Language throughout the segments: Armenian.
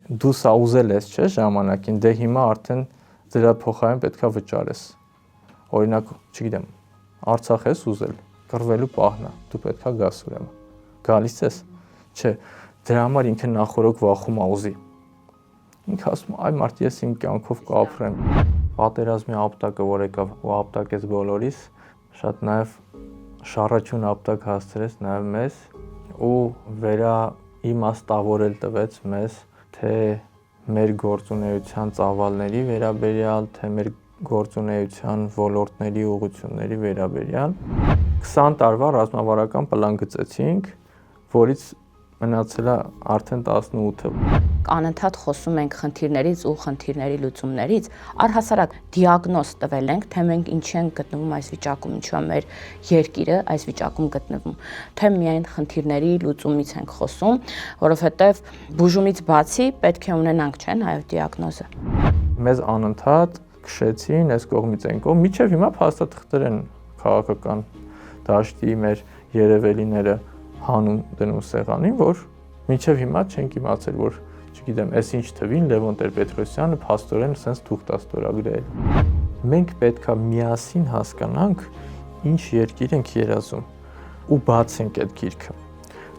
դու սա ուզել ես, չէ, ժամանակին, դե հիմա արդեն դրա փոխարեն պետքա վճարես։ Օրինակ, չգիտեմ, Արցախ ես ուզել, կռվելու պահն է, դու պետքա գաս ուրեմն։ Գալիս ես։ Չէ, դրա համար ինքը նախորոք վախում ա ուզի։ Ինքը ասում է, այ մարդ, ես իմ կյանքով կապրեմ։ Պատերազմի ապտակը, որ եկավ ու ապտակեց բոլորիս, շատ նաև շառաչուն ապտակ հասցրեց նաև մեզ ու իմաստավորել տվեց մեզ, թե մեր գործունեության ծավալների վերաբերյալ, թե մեր գործունեության ոլորտների ուղղությունների վերաբերյալ 20 տարվա ռազմավարական պլան գծեցինք, որից մնացել է արդեն 18-ը։ Անընդհատ խոսում ենք խնդիրներից ու խնդիրների լուծումներից, առհասարակ դիագնոզ տվել ենք, թե մենք ինչի ենք գտնվում այս վիճակում, ինչու է մեր երկիրը այս վիճակում գտնվում, թե միայն խնդիրների լուծումից ենք խոսում, որովհետև բուժումից բացի պետք է ունենանք, չէ՞, նաև դիագնոզը։ Մեզ անընդհատ քշեցին այս կողմից այն կողմ, մինչև հիմա փաստաթղթեր են քաղաքական դաշտի մեր երևելիները հանուն դնում սեղանին, որ մինչև հիմա չենք իմացել, որ չգիտեմ, այս ինչ թվին Լևոն Տեր-Պետրոսյանը փաստորեն sense թուղթ է ստորագրել։ Մենք պետքա միասին հասկանանք, ինչ երկիր ենք երազում ու բացենք այդ գիրքը,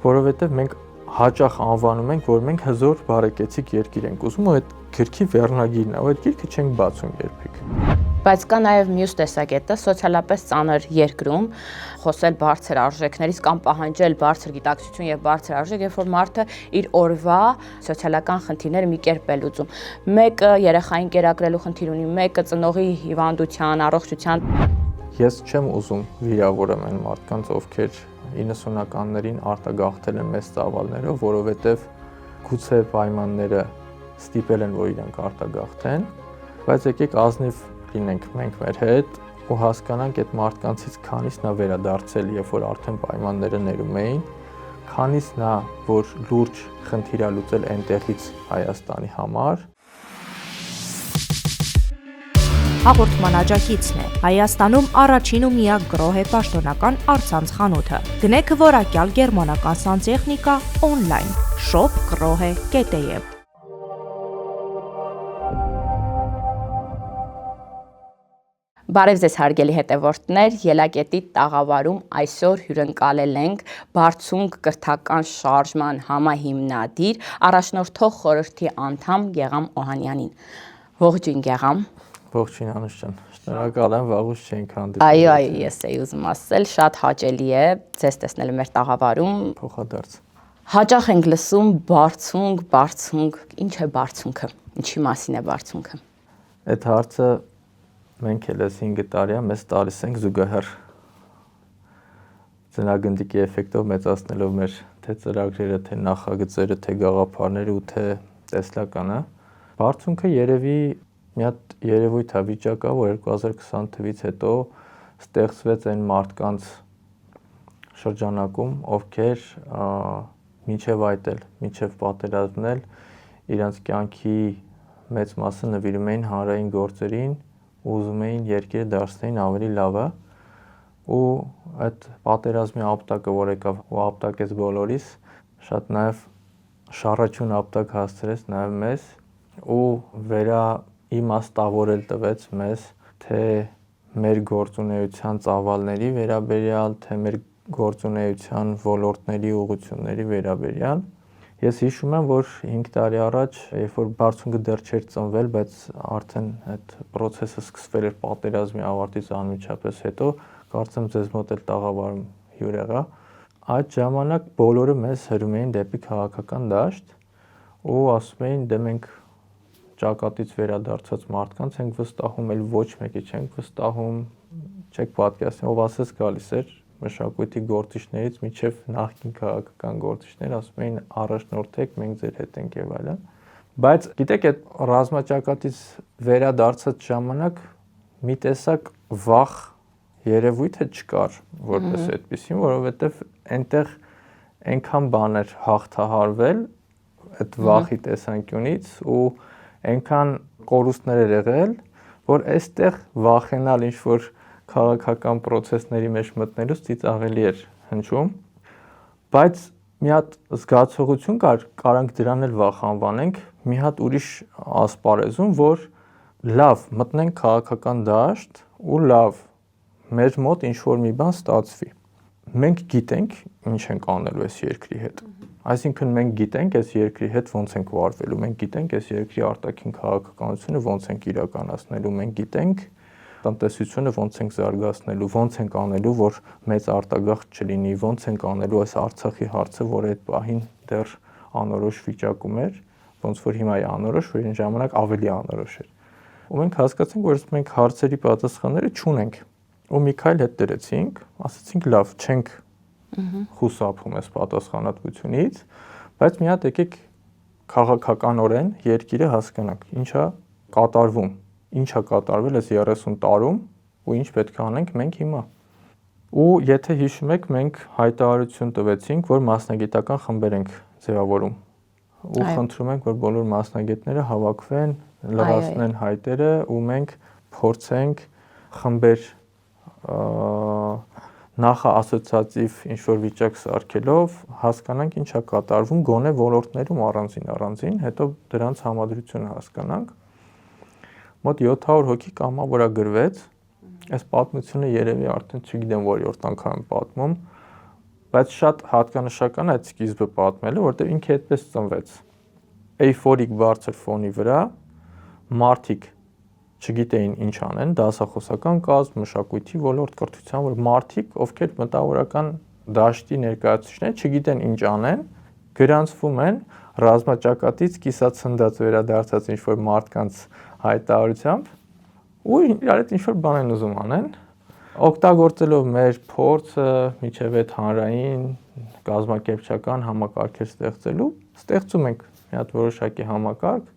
որովհետև մենք հաճախ անվանում ենք, որ մենք հզոր բարեկեցիկ երկիր ենք ուզում, ու այդ գրքի վերնագիրն է, ու այդ գիրքը չենք բացում երբեք։ Բայց կա նաև մյուս տեսակետը, սոցիալապես ծանր երկրում խոսել բարձր արժեքներից կամ պահանջել բարձր գիտակցություն եւ բարձր արժեք, երբ որ մարդը իր օրվա սոցիալական խնդիրները մի կերպ է լուծում։ Մեկը երեխային կերակրելու խնդիր ունի, մեկը ծնողի հիվանդության, առողջության։ Ես չեմ ուզում վիրավորեմ այն մարդկանց, ովքեր 90-ականներին արտագաղթել են մեծ ծավալներով, որովհետև գուցե պայմանները ստիպել են, որ իրանք արտագաղթեն, բայց եկեք ազնիվ լինենք մենք մեր հետ ու հասկանանք այդ մարդկանցից քանիսն է վերադարձել, երբ որ արդեն պայմանները ներում էին, քանիսն է, որ լուրջ խնդիր է լուծել այնտեղից Հայաստանի համար։ Հաղորդման աջակիցն է Հայաստանում առաջին ու միակ գրոհե պաշտոնական առցանց խանութը։ Գնեք որակյալ գերմանական սանտեխնիկա օնլայն shop.grohe.am։ Բարև ձեզ հարգելի հետևորդներ, Ելակետի տաղավարում այսօր հյուրընկալել ենք Բարձունք կրթական շարժման համահիմնադիր, առաջնորդող խորհրդի անդամ Գեղամ Օհանյանին։ Ողջույն Գեղամ։ Ողջույն Անուշ ջան, շնորհակալ եմ, վաղուց չենք հանդիպել։ Այո, ես էի ուզում ասել, շատ հաճելի է ձեզ տեսնել մեր տաղավարում։ Փոխադարձ։ Հաճախ ենք լսում բարձունք, ինչ է բարձունքը, ինչի մասին է բարձունքը։ Այդ հարցը մենք էլ այս 5 տարիա մեզ տալիս ենք զուգահեռ ծնագնդիկի էֆեկտով մեծացնելով մեր թե ծրագրերը, թե նախագծերը, թե գաղափարները ու թե տեսլականը։ Բարձունքը երևի մի հատ երևույթ է, վիճակ է, որ 2020 թվականից հետո ստեղծվեց այն մարդկանց շրջանակում, ովքեր մինչև այդ էլ, մինչև պատերազմն էլ իրանց կյանքի մեծ մասը նվիրում էին հանրային գործերին, ուզում էին երկիրը դարձնեին ավելի լավը, ու այդ պատերազմի ապտակը, որ եկավ ու ապտակեց բոլորիս, շատ նաև շառաչուն ապտակ հասցրեց նաև մեզ ու իմաստավորել տվեց մեզ, թե մեր գործունեության ծավալների վերաբերյալ, թե մեր գործունեության ոլորտների ուղղությունների վերաբերյալ։ Ես հիշում եմ, որ 5 տարի առաջ, երբ որ բարձունքը դեռ չէր ծնվել, բայց արդեն այդ process-ը սկսվել էր պատերազմի ավարտից անմիջապես հետո, կարծեմ ձեզ մոտ էլ տաղավարում հյուր եղա, այդ ժամանակ բոլորը մեզ հրում էին դեպի քաղաքական դաշտ ու ասում էին, դե մենք ճակատից վերադարձած մարդկանց ենք վստահում, էլ ոչ մեկի չենք վստահում, չեք պատկերացնի, ով ասես գալիս էր մշակույթի գործիչներից մինչև նախկին քաղաքական գործիչներ ասում էին առաջնորդեք, մենք ձեր հետ ենք եւ այլն։ Բայց գիտեք, այդ ռազմաճակատից վերադարձած ժամանակ մի տեսակ վախ երևույթը չկար որպես այդպեսին, որովհետեւ այնտեղ այնքան բաներ հաղթահարվել այդ վախի տեսանկյունից ու այնքան կորուստներ էր եղել, որ այստեղ վախենալ ինչ որ քաղաքական process-ների մեջ մտնելուց ծիծաղելի էր հնչում, բայց մի հատ զգացողություն կար, կարանք դրան էլ վախ անվանենք, մի հատ ուրիշ ասպարեզում, որ լավ մտնենք քաղաքական դաշտ ու լավ մեր մոտ ինչ որ մի բան ստացվի։ Մենք գիտենք ինչ ենք անելու այս երկրի հետ։ Այսինքն մենք գիտենք այս երկրի հետ ոնց ենք վարվելու, մենք գիտենք այս երկրի արտաքին քաղաքականությունը ոնց ենք իրականացնելու, մենք գիտենք տնտեսությունը ոնց ենք զարգացնելու, ոնց ենք անելու, որ մեծ արտագաղթ չլինի, ոնց ենք անելու այս Արցախի հարցը, որ այդ պահին դեռ անորոշ վիճակում էր, ոնց որ հիմա է անորոշ, որ այն ժամանակ ավելի անորոշ էր։ Ու մենք հասկացանք, որ մենք հարցերի պատասխանները չունենք։ Ու մի քայլ հետ դրեցինք, ասացինք լավ, չենք խուսափում այս պատասխանատվությունից, բայց մի հատ եկեք քաղաքականորեն երկիրը հասկանանք, ինչա կատարվում, ինչա կատարվել այս 30 տարում ու ինչ պետք է անենք մենք հիմա։ Ու եթե հիշում եք, մենք հայտարարություն տվեցինք, որ մասնագիտական խմբեր ենք ձևավորում։ Ու խնդրում ենք, որ բոլոր մասնագետները հավաքվեն, լրացնեն հայտերը ու մենք փորձենք խմբեր նախաասոցիատիվ ինչ-որ վիճակ սարքելով հասկանանք ինչա կատարվում գոնե ոլորտներում առանձին, հետո դրանց համադրությունը հասկանանք։ Մոտ 700 հոգի կամավորագրվեց, այս պատմությունը երևի արդեն չգիտեմ որորդ անգամ եմ պատմում, բայց շատ հատկանշական է այդ սկիզբը պատմելը, որտեղ ինքը այդպես ծնվեց։ Էյֆորիկ բարձր ֆոնի վրա մարդիկ չգիտեին ինչ անեն, դասախոսական կազմ, մշակույթի ոլորտ, կրթության, որ մարդիկ, ովքեր մտավորական դաշտի ներկայացուցիչներ, չգիտեն ինչ անեն, գրանցվում են ռազմաճակատից կիսացնդած վերադարձած ինչ-որ մարդկանց հայտարարությամբ ու իրար հետ ինչ-որ բան են ուզում անեն, օգտագործելով մեր փորձը միջև այդ հանրային կազմակերպչական համակարգեր ստեղծում ենք մի հատ որոշակի համակարգ,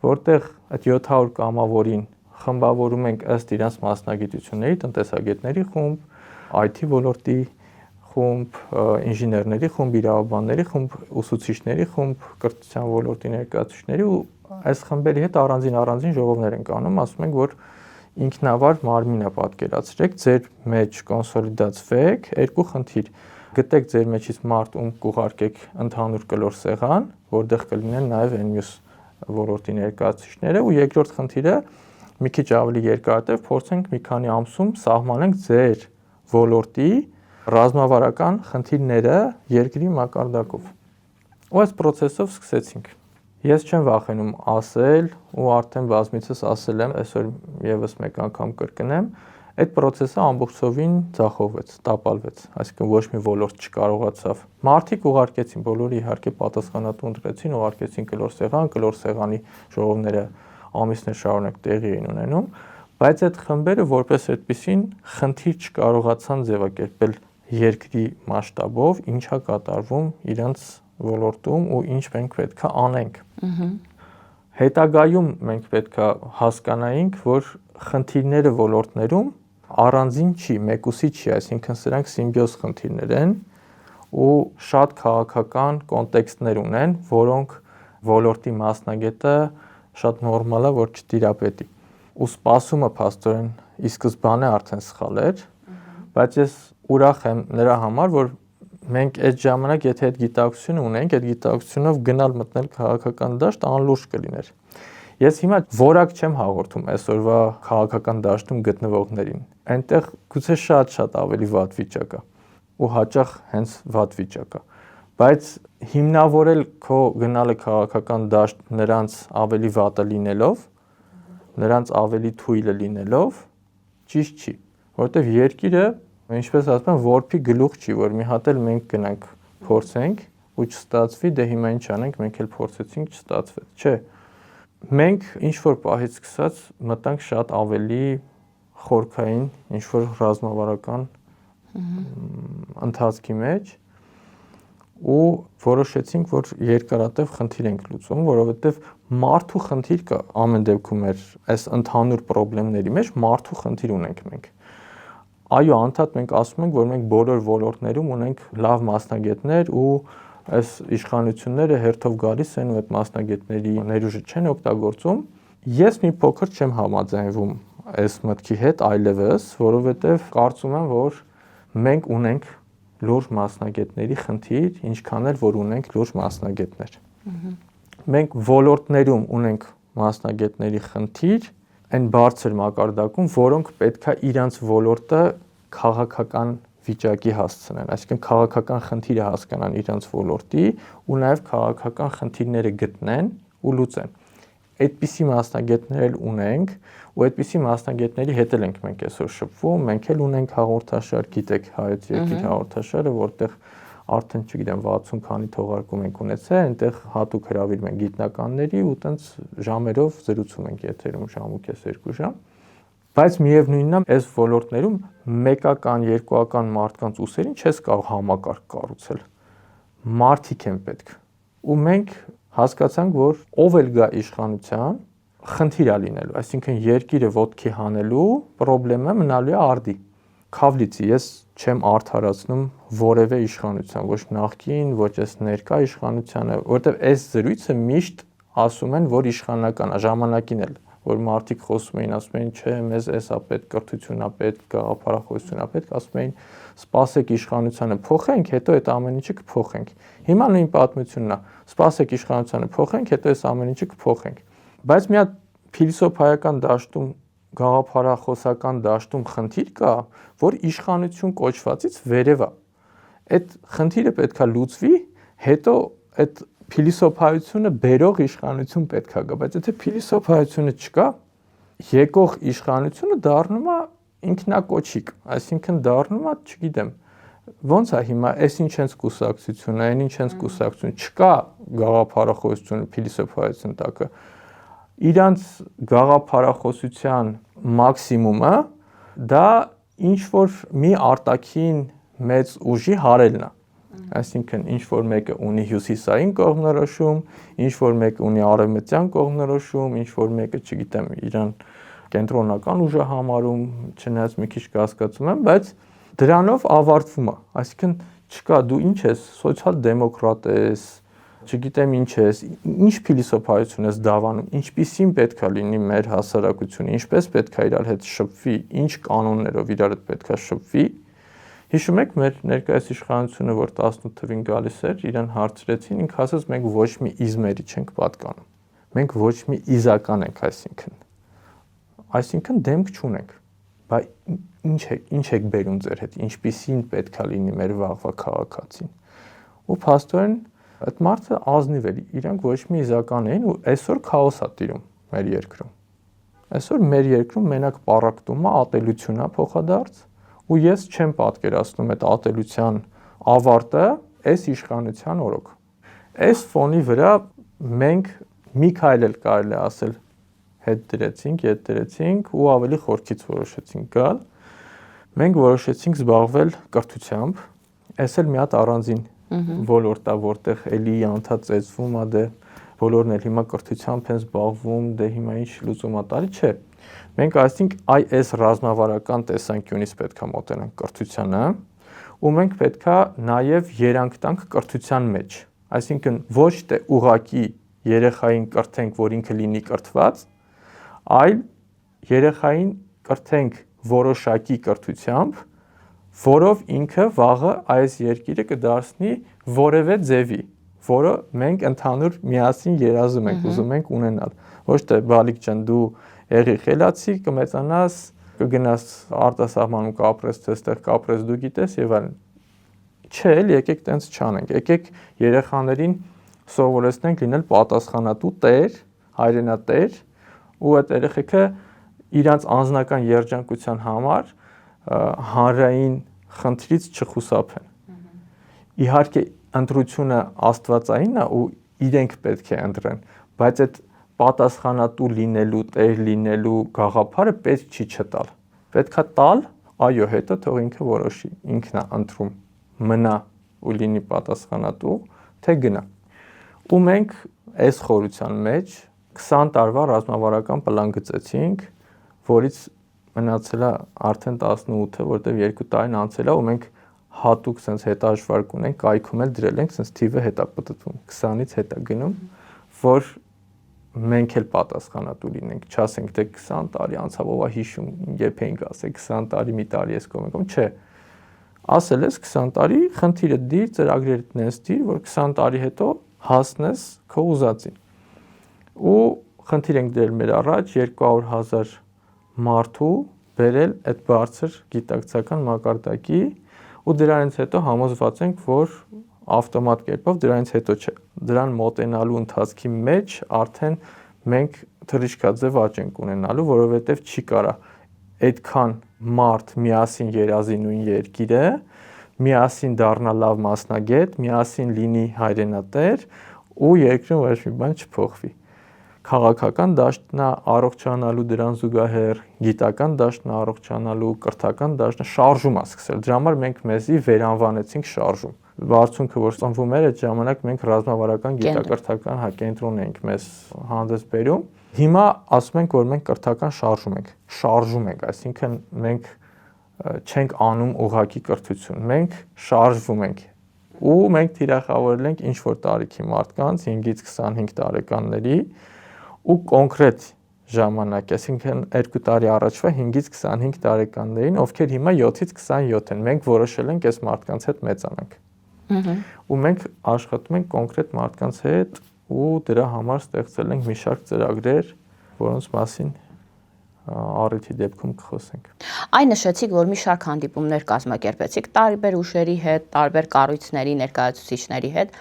որտեղ այդ 700 կամավորին խմբավորում ենք ըստ իրանց մասնագիտությունների, տնտեսագետների խումբ, IT ոլորտի խումբ, ինժեներների խումբ, իրավաբանների խումբ, ուսուցիչների խումբ, կրթության ոլորտի ներկայացուցիչների ու այս խմբերի հետ առանձին ժողովներ ենք անում, ասում ենք, որ ինքնավար մարմին է պատկերացրեք, ձեր մեջ կոնսոլիդացվեք, երկու խնդիր, գտեք ձեր մեջից մարդ, ում կուղարկեք ընդհանուր կլոր սեղան, որտեղ կլինեն նաև այն մյուս ոլորտի ներկայացուցիչները ու երկրորդ խնդիրը մի քիչ ավելի երկարատև փորձենք մի քանի ամսում սահմանենք ձեր ոլորտի ռազմավարական խնդիրները երկրի մակարդակով։ Ու այս process-ով սկսեցինք։ Ես չեմ վախենում ասել ու արդեն բազմիցս ասել եմ, այսօր եւս մեկ անգամ կրկնեմ, այդ process-ը ամբողջովին ձախողվեց, տապալվեց, այսինքն ոչ մի ոլորտ չկարողացավ։ Մարդիկ ուղարկեցին, բոլորը իհարկե պատասխանատու ընտրեցին, ուղարկեցին կլոր սեղանի ժողովները ամիսներ շարունակ տեղի էին ունենում, բայց այդ խմբերը որպես այդպեսին խնդիր չկարողացան ձևակերպել երկրի մասշտաբով, ինչա կատարվում իրենց ոլորտում ու ինչ մենք պետք է անենք։ Հետագայում մենք պետք է հասկանայինք, որ խնդիրները ոլորտներում առանձին չի, մեկուսի չի, այսինքն սրանք սիմբիոզ խնդիրներ են ու շատ քաղաքական կոնտեքստներ ունեն, որոնք ոլորտի մասնագետը շատ նորմալ է, որ չտիրապետի։ Ու սպասումը փաստորեն ի սկզբանե արդեն սխալ էր, բայց ես ուրախ եմ նրա համար, որ մենք այդ ժամանակ եթե այդ գիտակցությունը ունենք, այդ գիտակցությունով գնալ մտնել քաղաքական դաշտ անլուրջ կլիներ։ Ես հիմա որակ չեմ հաղորդում այսօրվա քաղաքական դաշտում գտնվողներին։ Այնտեղ գուցե շատ ավելի վատ վիճակ է ու հաճախ հենց վատ վիճակ է։ Բայց հիմնավորել քո գնալը քաղաքական դաշտ նրանց ավելի վատը լինելով, նրանց ավելի թույլը լինելով, ճիշտ չի, որովհետև երկիրը, ինչպես ասում են, որփի գլուխ չի, որ մի հատ էլ մենք գնանք փորձենք ու չստացվի, դե հիմա ինչ անենք, մենք էլ փորձեցինք, չստացվեց, չէ։ Մենք ինչ որ պահից սկսած մտանք շատ ավելի խորքային, ինչ որ ռազմավարական ընթացքի մեջ ու որոշեցինք, որ երկարատև խնդիր ենք լուծում, որովհետև մարդու խնդիր կա ամեն դեպքում այս ընդհանուր խնդիրների մեջ մարդու խնդիր ունենք մենք։ Այո, անդադ մենք ասում ենք, որ մենք բոլոր ոլորտներում ունենք լավ մասնագետներ ու այս իշխանությունները հերթով գալիս են ու այդ մասնագետների ներուժը չեն օգտագործում։ Ես մի փոքր չեմ համաձայնվում այս մտքի հետ այլևս, որովհետև կարծում եմ, որ մենք ունենք լուրջ մասնագետների խնդիր, ինչքան էլ որ ունենք լուրջ մասնագետներ։ Մենք ոլորտներում ունենք մասնագետների խնդիր, այն բարձր մակարդակում, որոնք պետքա իրանց ոլորտը քաղաքական վիճակի հասցնեն, այսինքն քաղաքական խնդիրը հասկանան իրանց ոլորտի ու նաև քաղաքական խնդիրները գտնեն ու լուծեն։ Այդպիսի մասնագետներ էլ ունենք ու այդպիսի մասնագետների հետ էլ ենք մենք այսօր շփվում, մենք էլ ունենք հաղորդաշար, գիտեք, հայոց երկիր հաղորդաշարը, որտեղ արդեն չգիտեմ 60 քանի թողարկում ենք ունեցել, այնտեղ հատուկ հրավիրում են գիտնականների ու տենց ժամերով զրուցում ենք եթերում ժամ ու կես 2 ժամ։ Բայց միևնույնն է, այս ոլորտներում մեկական, երկուական մարդկանց ուսերին չես կարող համակարգ կառուցել։ Մարդիկ են պետք։ Ու մենք հասկացանք, որ ով էլ գա իշխանության, խնդիր է լինելու, այսինքն երկիրը ոտքի հանելու խնդրեմը մնալու է արդի։ Քավլիցի ես չեմ արդարացնում որևէ իշխանության, ոչ նախկին, ոչ այս ներկա իշխանությանը, որովհետև այս զրույցը միշտ ասում են, որ իշխանական է, ժամանակին էլ, որ մարդիկ խոսում էին, ասում էին, չէ, մեզ էսա պետք, կրթությունն է պետք, գաղափարախոսությունն է պետք, ասում էին, սպասեք իշխանությանը փոխենք, հետո այդ ամեն ինչը կփոխենք։ Հիմա նույն պատմությունն է, սպասեք իշխանությանը փոխենք, հետո այս ամեն ինչը կփոխենք։ Բայց մի հատ փիլիսոփայական դաշտում գաղափարախոսական դաշտում խնդիր կա, որ իշխանություն կոչվածից վերև է։ Այդ խնդիրը պետքա լուծվի, հետո այդ փիլիսոփայությունը բերող իշխանություն պետքա գա, բայց եթե փիլիսոփայությունը չկա, եկող իշխանությունը դառնում է ինքնակոչիկ, այսինքն դառնում է, չգիտեմ, ոնց է հիմա, այս ինչ հենց կուսակցությունը, այն ինչ հենց կուսակցություն, չկա գաղափարախոսություն, փիլիսոփայություն տակը։ Իրանց գաղափարախոսության մաքսիմումը դա ինչ որ մի արտաքին մեծ ուժի հարելն է, այսինքն ինչ որ մեկը ունի հյուսիսային կողմնորոշում, ինչ որ մեկը ունի արևմտյան կողմնորոշում, ինչ որ մեկը, չգիտեմ, իրան կենտրոնական ուժը համարում, չնայած մի քիչ կասկածում եմ, բայց դրանով ավարտվում է, այսինքն չկա դու ինչ ես, սոցիալ-դեմոկրատ ես, չգիտեմ ինչ ես, ինչ փիլիսոփայություն ես դավանում, ինչպիսին պետքա լինի մեր հասարակությունը, ինչպես պետքա իրար հետ շփվի, ինչ կանոններով իրար հետ պետքա շփվի։ Հիշում եք մեր ներկայիս իշխանությունը, որ 18 թվին գալիս էր, իրան հարցրեցին, ինքը ասաց մենք ոչ մի իզմերի չենք պատկանում։ Մենք ոչ մի իզական ենք, այսինքն դեմք չունենք։ Բայց ինչ եք բերում ձեր հետ, ինչպիսին պետքա լինի մեր վաղվա քաղաքացին։ Ու փաստորեն այդ մարդը ազնիվ էր, իրանք ոչ մի իզական էին ու այսօր քաոս է տիրում մեր երկրում։ Այսօր մեր երկրում մենակ պառակտում է, ատելություն է փոխադարձ ու ես չեմ պատկերացնում այդ ատելության ավարտը այս իշխանության օրոք։ Այս ֆոնի վրա մենք մի քայլ էլ կարելի ասել հետ դրեցինք ու ավելի խորքից որոշեցինք գալ։ Մենք որոշեցինք զբաղվել կրթությամբ, այս էլ մի հատ առանձին ոլորտ է, որտեղ էլի անդածեցվում է, դե բոլորն էլ հիմա կրթությամբ են զբաղվում, դե հիմա ինչ լուծում է տալի, չէ։ Մենք ասենք այս ռազմավարական տեսանկյունից պետքա մոտենանք կրթությանը, ու մենք պետքա նաև երանգ տանք կրթության մեջ, այսինքն ոչ թե ուղակի երեխային կրթենք, որ ինքը լինի կրթված, այլ երեխային կրթենք որոշակի կրթությամբ, որով ինքը վաղը այս երկիրը կդարձնի որևէ ձևի, որը մենք ընդհանուր միասին երազում ենք, ուզում ենք ունենալ։ Ոչ թե բալիկ ջան դու եղի խելացի, կմեծանաս, կգնաս արտասահմանում կապրես, թե այստեղ կապրես դու գիտես եւ այլն։ Չէ, եկեք տենց չանենք, եկեք երեխաներին սովորեցնենք լինել պատասխանատու տեր, հայրենատեր, ու այդ երեխեքը իրանց անձնական երջանկության համար հանրային խնդրից չխուսափեն։ Իհարկե ընտրությունը աստվածային է ու իրենք պետք է ընտրեն, բայց այդ պատասխանատու լինելու, տեր լինելու գաղափարը պետք չի չտալ։ Պետքա տալ, այո, հետո թող ինքը որոշի, ինքն է ընտրում, մնա ու լինի պատասխանատու, թե գնա։ Ու մենք այս խորության մեջ 20 տարվա ռազմավարական պլան գծեցինք, որից մնացել է արդեն 18-ը, որտեղ 2 տարին անցել է ու մենք հատուկ sense հետաշվարկ ունենք, կայքում էլ դրել ենք, sense թիվը հետա պատտվում, 20-ից հետա գնում, որ մենք էլ պատասխանատու լինենք, չասենք թե 20 տարի անցավ, ով է հիշում, երբ էինք ասել 20 տարի մի տարի էս կողմ, չէ։ ասել ես 20 տարի խնդիրը դիր, ծրագրերը նես դիր, որ 20 տարի հետո հասնես քո ուզածին։ Ու խնդիր ենք դրել մեր առաջ 200,000 մարդու բերել այդ բարձր գիտակցական մակարդակի ու դրանից հետո համոզված ենք, որ ավտոմատ կերպով դրանից հետո չէ։ Դրան մոտենալու ընթացքի մեջ արդեն մենք թռիչքաձև աճ ենք ունենալու, որովհետև չի կարա այդքան մարդ միասին երազի նույն երկիրը, միասին դառնա լավ մասնագետ, միասին լինի հայրենատեր ու երկրում ոչ մի բան չփոխվի։ Քաղաքական դաշտնա առողջանալու դրան զուգահեռ, գիտական դաշտնա առողջանալու, կրթական դաշտնա շարժում է սկսել։ Դրա համար մենք մեզի վերանվանեցինք շարժում։ Բարձունքը, որ ծնվում էր, այդ ժամանակ մենք ռազմավարական գիտակրթական կենտրոն էինք մեզ հանդես բերում։ Հիմա ասում ենք, որ մենք կրթական շարժում ենք, այսինքն մենք չենք անում ուղղակի կրթություն, մենք շարժվում ենք։ Ու մենք թիրախավորել ենք ինչ-որ տարիքի մարդկանց 5-ից 25 տարեկանների ու կոնկրետ ժամանակ, այսինքն 2 տարի առաջվա 5-ից 25 տարեկաններին, ովքեր հիմա 7-ից 27 են, մենք որոշել ենք այս մարդկանց հետ մեծանանք։ Ու մենք աշխատում ենք կոնկրետ մարդկանց հետ ու դրա համար ստեղծել ենք մի շարք ծրագրեր, որոնց մասին առիթի դեպքում կխոսենք։ Այն նշեցիք, որ մի շարք հանդիպումներ կազմակերպեցիք տարբեր ուժերի հետ, տարբեր կառույցների, ներկայացուցիչների հետ։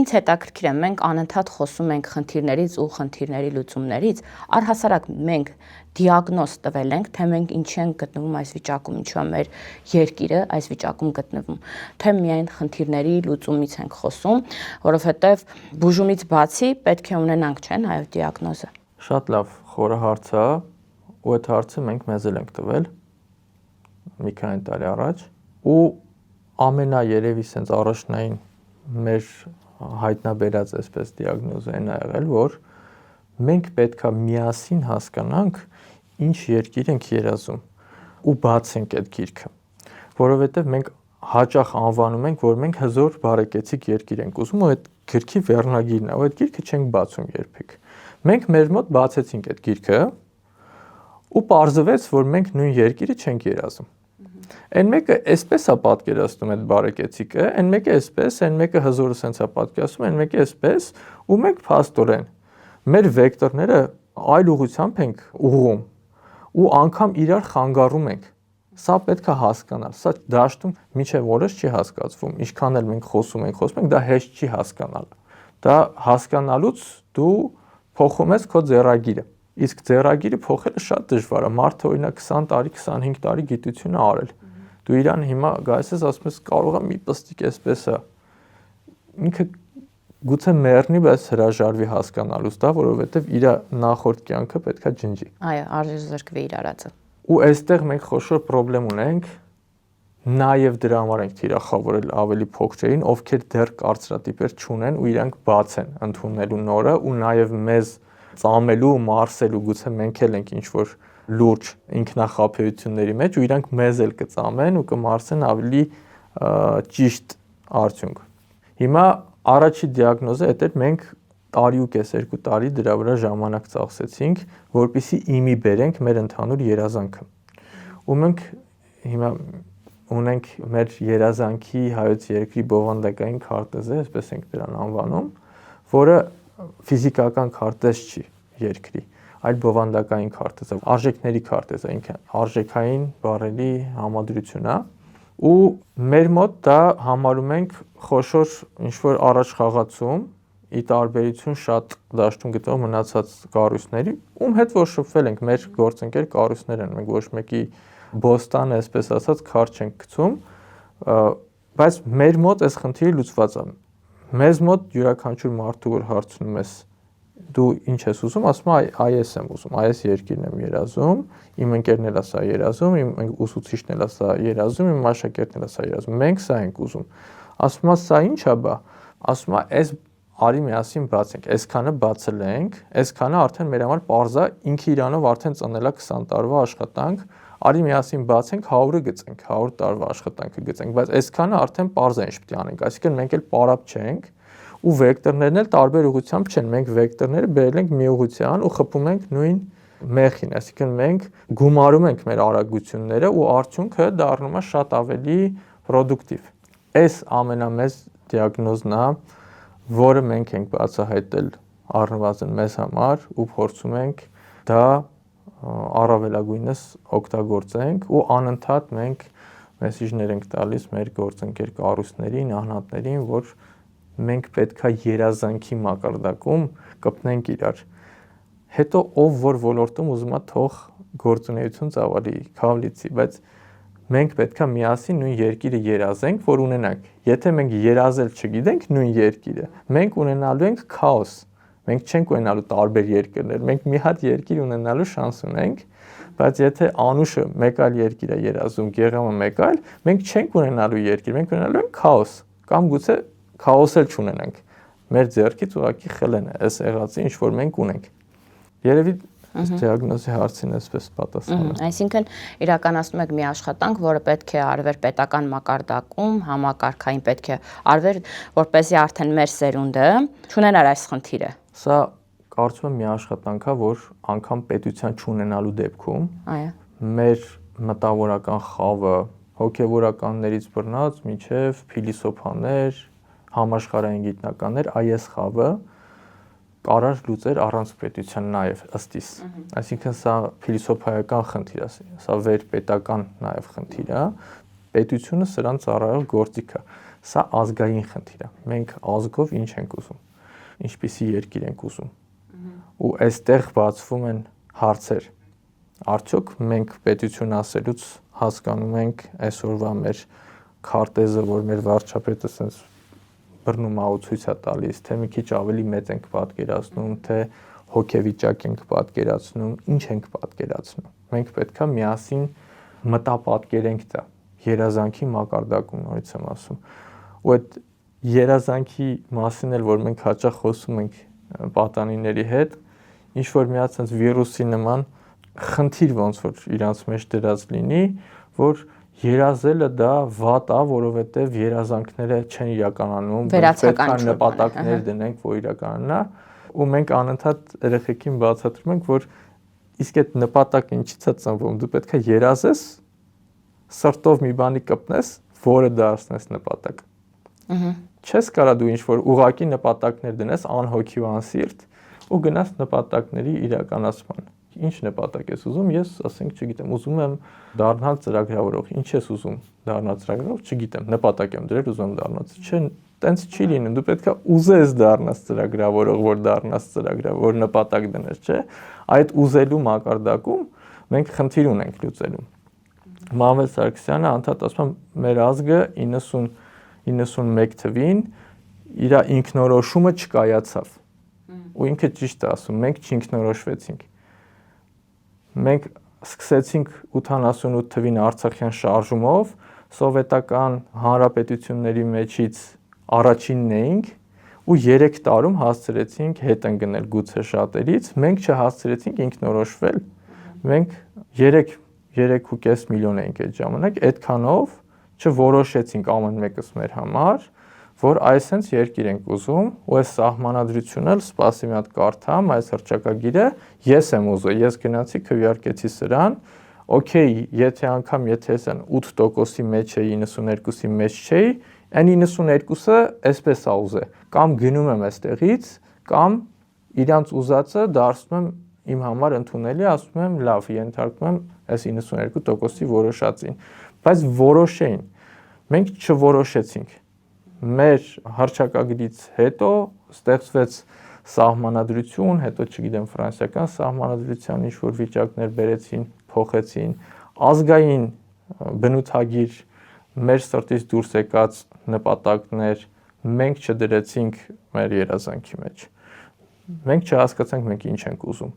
Ինձ հետաքրքիր է, մենք անընդհատ խոսում ենք խնդիրներից ու խնդիրների լուծումներից, առհասարակ մենք դիագնոզ տվել ենք, թե մենք ինչի ենք գտնվում այս վիճակում, ինչու է մեր երկիրը այս վիճակում գտնվում, թե միայն խնդիրների լուծումից ենք խոսում, որովհետև բուժումից բացի պետք է ունենանք, չէ՞, նաև դիագնոզը։ Շատ լավ, խորը հարց է, ու այդ հարցը մենք մեզ էլ ենք տվել մի քանի տարի առաջ, ու ամենաերևի sense առաջնային մեր հայտնաբերած այսպես դիագնոզը այն ա եղել, որ մենք պետքա միասին հասկանանք ինչ երկիր ենք երազում ու բացենք այդ գիրքը, որովհետև մենք հաճախ անվանում ենք, որ մենք հզոր բարեկեցիկ երկիր ենք ուզում ու այդ գրքի վերնագիրն է, ու այդ գիրքը չենք բացում երբեք։ Մենք մեր մոտ բացեցինք այդ գիրքը ու պարզվեց, որ մենք նույն երկիրը չենք երազում։ Այն մեկը այսպես է պատկերացնում այդ բարեկեցիկը, այն մեկը այսպես, այն մեկը հզորը սենց է պատկերացնում, այն մեկը այսպես, ու մենք փաստորեն մեր վեկտորները այլ ուղղությամբ ենք ուղղում ու անգամ իրար խանգարում ենք։ Սա պետք է հասկանալ, սա դաշտում միջև օրս չի հասկացվում, ինչքան էլ մենք խոսում ենք, դա հեշտ չի հասկանալ։ Դա հասկանալուց դու փոխում ես քո ձեռագիրը։ Իսկ ձեռագիրը փոխելը շատ դժվար է։ Մարդը օրինակ 20 տարի, 25 տարի գիտություն է արել։ Դու իրան հիմա գայս ես ասում ես կարող է մի պստիկ այսպես է։ Ինքը գուցե մեռնի, բայց հրաժարվի հասկանալուց դա, որովհետև իր նախորդ կյանքը պետքա ջնջի։ Այո, արժեզրկվի իր արածը։ Ու այստեղ մենք խոշոր խնդրեմ ունենք, նաև դրա համար ենք թիրախավորել ավելի փոքրերին, ովքեր դեռ կարծրատիպեր չունեն ու իրանք բաց են ընդունելու նորը ու նաև մեզ ծամելու, մարսելու, գուցե մենք էլ ենք ինչ-որ լուրջ ինքնախաբեությունների մեջ ու իրանք մեզ էլ կծամեն ու կմարսեն ավելի ճիշտ արդյունք։ Հիմա առաջի դիագնոզը այդ էր մենք տարի ու կես 2 տարի դրա վրա ժամանակ ծախսեցինք, որպեսզի իմի բերենք մեր ընդհանուր երազանքը։ Ու մենք հիմա ունենք մեր երազանքի հայոց երկրի բովանդակային քարտեզը, այսպես ենք դրան անվանում, որը ֆիզիկական քարտեզ չի երկրի, այլ բովանդակային քարտեզ է, արժեքների քարտեզ է, ինքը արժեքային բառերի համադրություն է, ու մեր մոտ դա համարում ենք խոշոր ինչ-որ առաջ խաղացում, ի տարբերություն շատ դաշտում գտնվող մնացած կառույցների, ում հետ որ շփվել ենք, մեր գործընկեր կառույցներ են, մենք ոչ մեկի բոստանը, այսպես ասած, քար չենք գցում, բայց մեր մոտ այս խնդիրը լուծված է։ Մեզ մոտ յուրաքանչյուր մարդու որ հարցնում ես դու ինչ ես ուզում, ասում է այս եմ ուզում, այս երկիրն եմ երազում, իմ ընկերն էլ է սա երազում, իմ ուսուցիչն էլ է սա երազում, իմ աշակերտն էլ է սա երազում, մենք սա ենք ուզում։ Ասում է սա ի՞նչ է բա։ Ասում է այս արի միասին բացենք, այսքանը բացել ենք, այսքանը արդեն մեր համար պարզ է, ինքը իրանով արդեն ծնել է 20 տարվա աշխատանք, արի միասին բացենք 100-ը գծենք, 100 տարվա աշխատանքը գծենք, բայց այսքանը արդեն պարզ է ինչ պետք է անենք, այսինքն մենք էլ պարապ չենք ու վեկտորներն էլ տարբեր ուղղությամբ չեն, մենք վեկտորները բերել ենք մի ուղղության ու խփում ենք նույն մեխին, այսինքն մենք գումարում ենք մեր արագությունները ու արդյունքը դառնում է շատ ավելի պրոդուկտիվ։ Այս ամենամեծ դիագնոզն է, որը մենք ենք բացահայտել առնվազն մեզ համար ու փորձում ենք դա առավելագույնս օգտագործենք ու անընդհատ մենք մեսիջներ ենք տալիս մեր գործընկեր կառույցներին, անհատներին, որ մենք պետքա երազանքի մակարդակում կպնենք իրար։ Հետո ով որ ոլորտում ուզում է թող գործունեություն ծավալի, քավլիցի, բայց մենք պետքա միասին նույն երկիրը երազենք, որ ունենանք։ Եթե մենք երազել չգիտենք նույն երկիրը, մենք ունենալու ենք քաոս։ Մենք չենք ունենալու տարբեր երկրներ, մենք մի հատ երկիր ունենալու շանս ունենք, բայց եթե անուշը մեկ այլ երկիր է երազում, գեղամը մեկ այլ, մենք չենք ունենալու երկիր, մենք ունենալու ենք քաոս, կամ գուցե քաոս էլ չունենանք։ Մեր ձեռքից ուղղակի խլեն է այս եղածը, ինչ որ մենք ունենք։ Երևի դիագնոզի հարցին էսպես պատասխանը։ Այսինքն իրականացնում եք մի աշխատանք, որը պետք է արվեր պետական մակարդակում, համակարգային պետք է արվեր, որպեսզի արդեն մեր սերունդը չունենար այս խնդիրը։ Սա կարծում եմ մի աշխատանք է, որ անգամ պետության չունենալու դեպքում մեր մտավորական խավը հոգևորականներից բռնած մինչև փիլիսոփաներ, համաշխարհային գիտնականներ, այս խավը կարար լուծեր առանց պետության նաև ըստիս։ Այսինքն սա փիլիսոփայական խնդիր է, սա վերպետական նաև խնդիր է, պետությունը սրան ծառայող գործիք է։ Սա ազգային խնդիր է։ Մենք ազգով ինչ ենք ուզում, ինչպիսի երկիր ենք ուզում։ Ու այստեղ բացվում են հարցեր։ Արդյոք մենք պետություն ասելուց հասկանում ենք այսօրվա մեր քարտեզը, որ մեր վարչապետը sense բռնում է ու ցույց է տալիս, թե մի քիչ ավելի մեծ ենք պատկերացնում, թե հոգեվիճակ ենք պատկերացնում, ինչ ենք պատկերացնում։ Մենք պետքա միասին մտապատկերենք դա երազանքի մակարդակում, նորից եմ ասում։ Ու այդ երազանքի մասին էլ որ մենք հաճախ խոսում ենք պատանիների հետ, ինչ որ մի հատ sense վիրուսի նման խնդիր ոնց որ իրանց մեջ դրած լինի, որ երազելը դա վատ է, որովհետև երազանքները չեն իրականանում, պետք է նպատակներ դնենք, որ իրականանա, ու մենք անընդհատ երեխեքին բացատրում ենք, որ իսկ այդ նպատակը ինչից է ծնվում, դու պետք է երազես, սրտով մի բանի կպնես, որը դարձնես նպատակ։ Չես կարա դու ինչ որ ուղակի նպատակներ դնես անհոգի ու անսիրտ ու գնաս նպատակների իրականացման։ Ինչ նպատակ ես ուզում, ես ասենք չգիտեմ, ուզում եմ դառնալ ծրագրավորող։ Ինչ ես ուզում դառնալ ծրագրավորող, չգիտեմ, նպատակ եմ դրել, ուզում եմ դառնալ։ Չէ, տենց չի լինում, դու պետք է ուզես դառնաս ծրագրավորող, որ դառնաս ծրագրավորող, որ նպատակ դնես, չէ։ Այդ ուզելու մակարդակում մենք խնդիր ունենք լուծելու։ Մանվել Սարգսյանը անդադ ասում է, մեր ազգը 91 թվին իր ինքնորոշումը չկայացավ։ Ու ինքը ճիշտ է ասում, մենք չինքնորոշվեցինք։ Մենք սկսեցինք 88 թվին Արցախյան շարժումով, սովետական հանրապետությունների մեջից առաջինն էինք ու 3 տարում հասցրեցինք հետ ընկնել գուցե շատերից, մենք չհասցրեցինք ինքնորոշվել։ Մենք 3.5 միլիոն էինք այդ ժամանակ, այդքանով չորոշեցինք ամեն մեկս մեր համար, որ այսենց երկիր ենք ուզում, ու այս սահմանադրությունը էլ սպասի մի հատ կարդամ, այս հռչակագիրը ես եմ ուզում, ես գնացի քվեարկեցի սրան, օքեյ, եթե անգամ եթե ես 8%-ի մեջ էի, 92-ի մեջ չէի, այն 92-ը այսպես է ուզե, կամ գնում եմ այստեղից, կամ իրանց ուզածը դարձնում եմ իմ համար ընդունելի, ասում եմ լավ, ենթարկում եմ այս 92%-ի որոշածին, բայց որոշեին, մենք չորոշեցինք։ Մեր հռչակագրից հետո ստեղծվեց սահմանադրություն, հետո չգիտեմ ֆրանսիական սահմանադրության ինչ-որ վիճակներ բերեցին, փոխեցին, ազգային բնութագիր, մեր սրտից դուրս եկած նպատակներ մենք չդրեցինք մեր երազանքի մեջ։ Մենք չհասկացանք մենք ինչ ենք ուզում։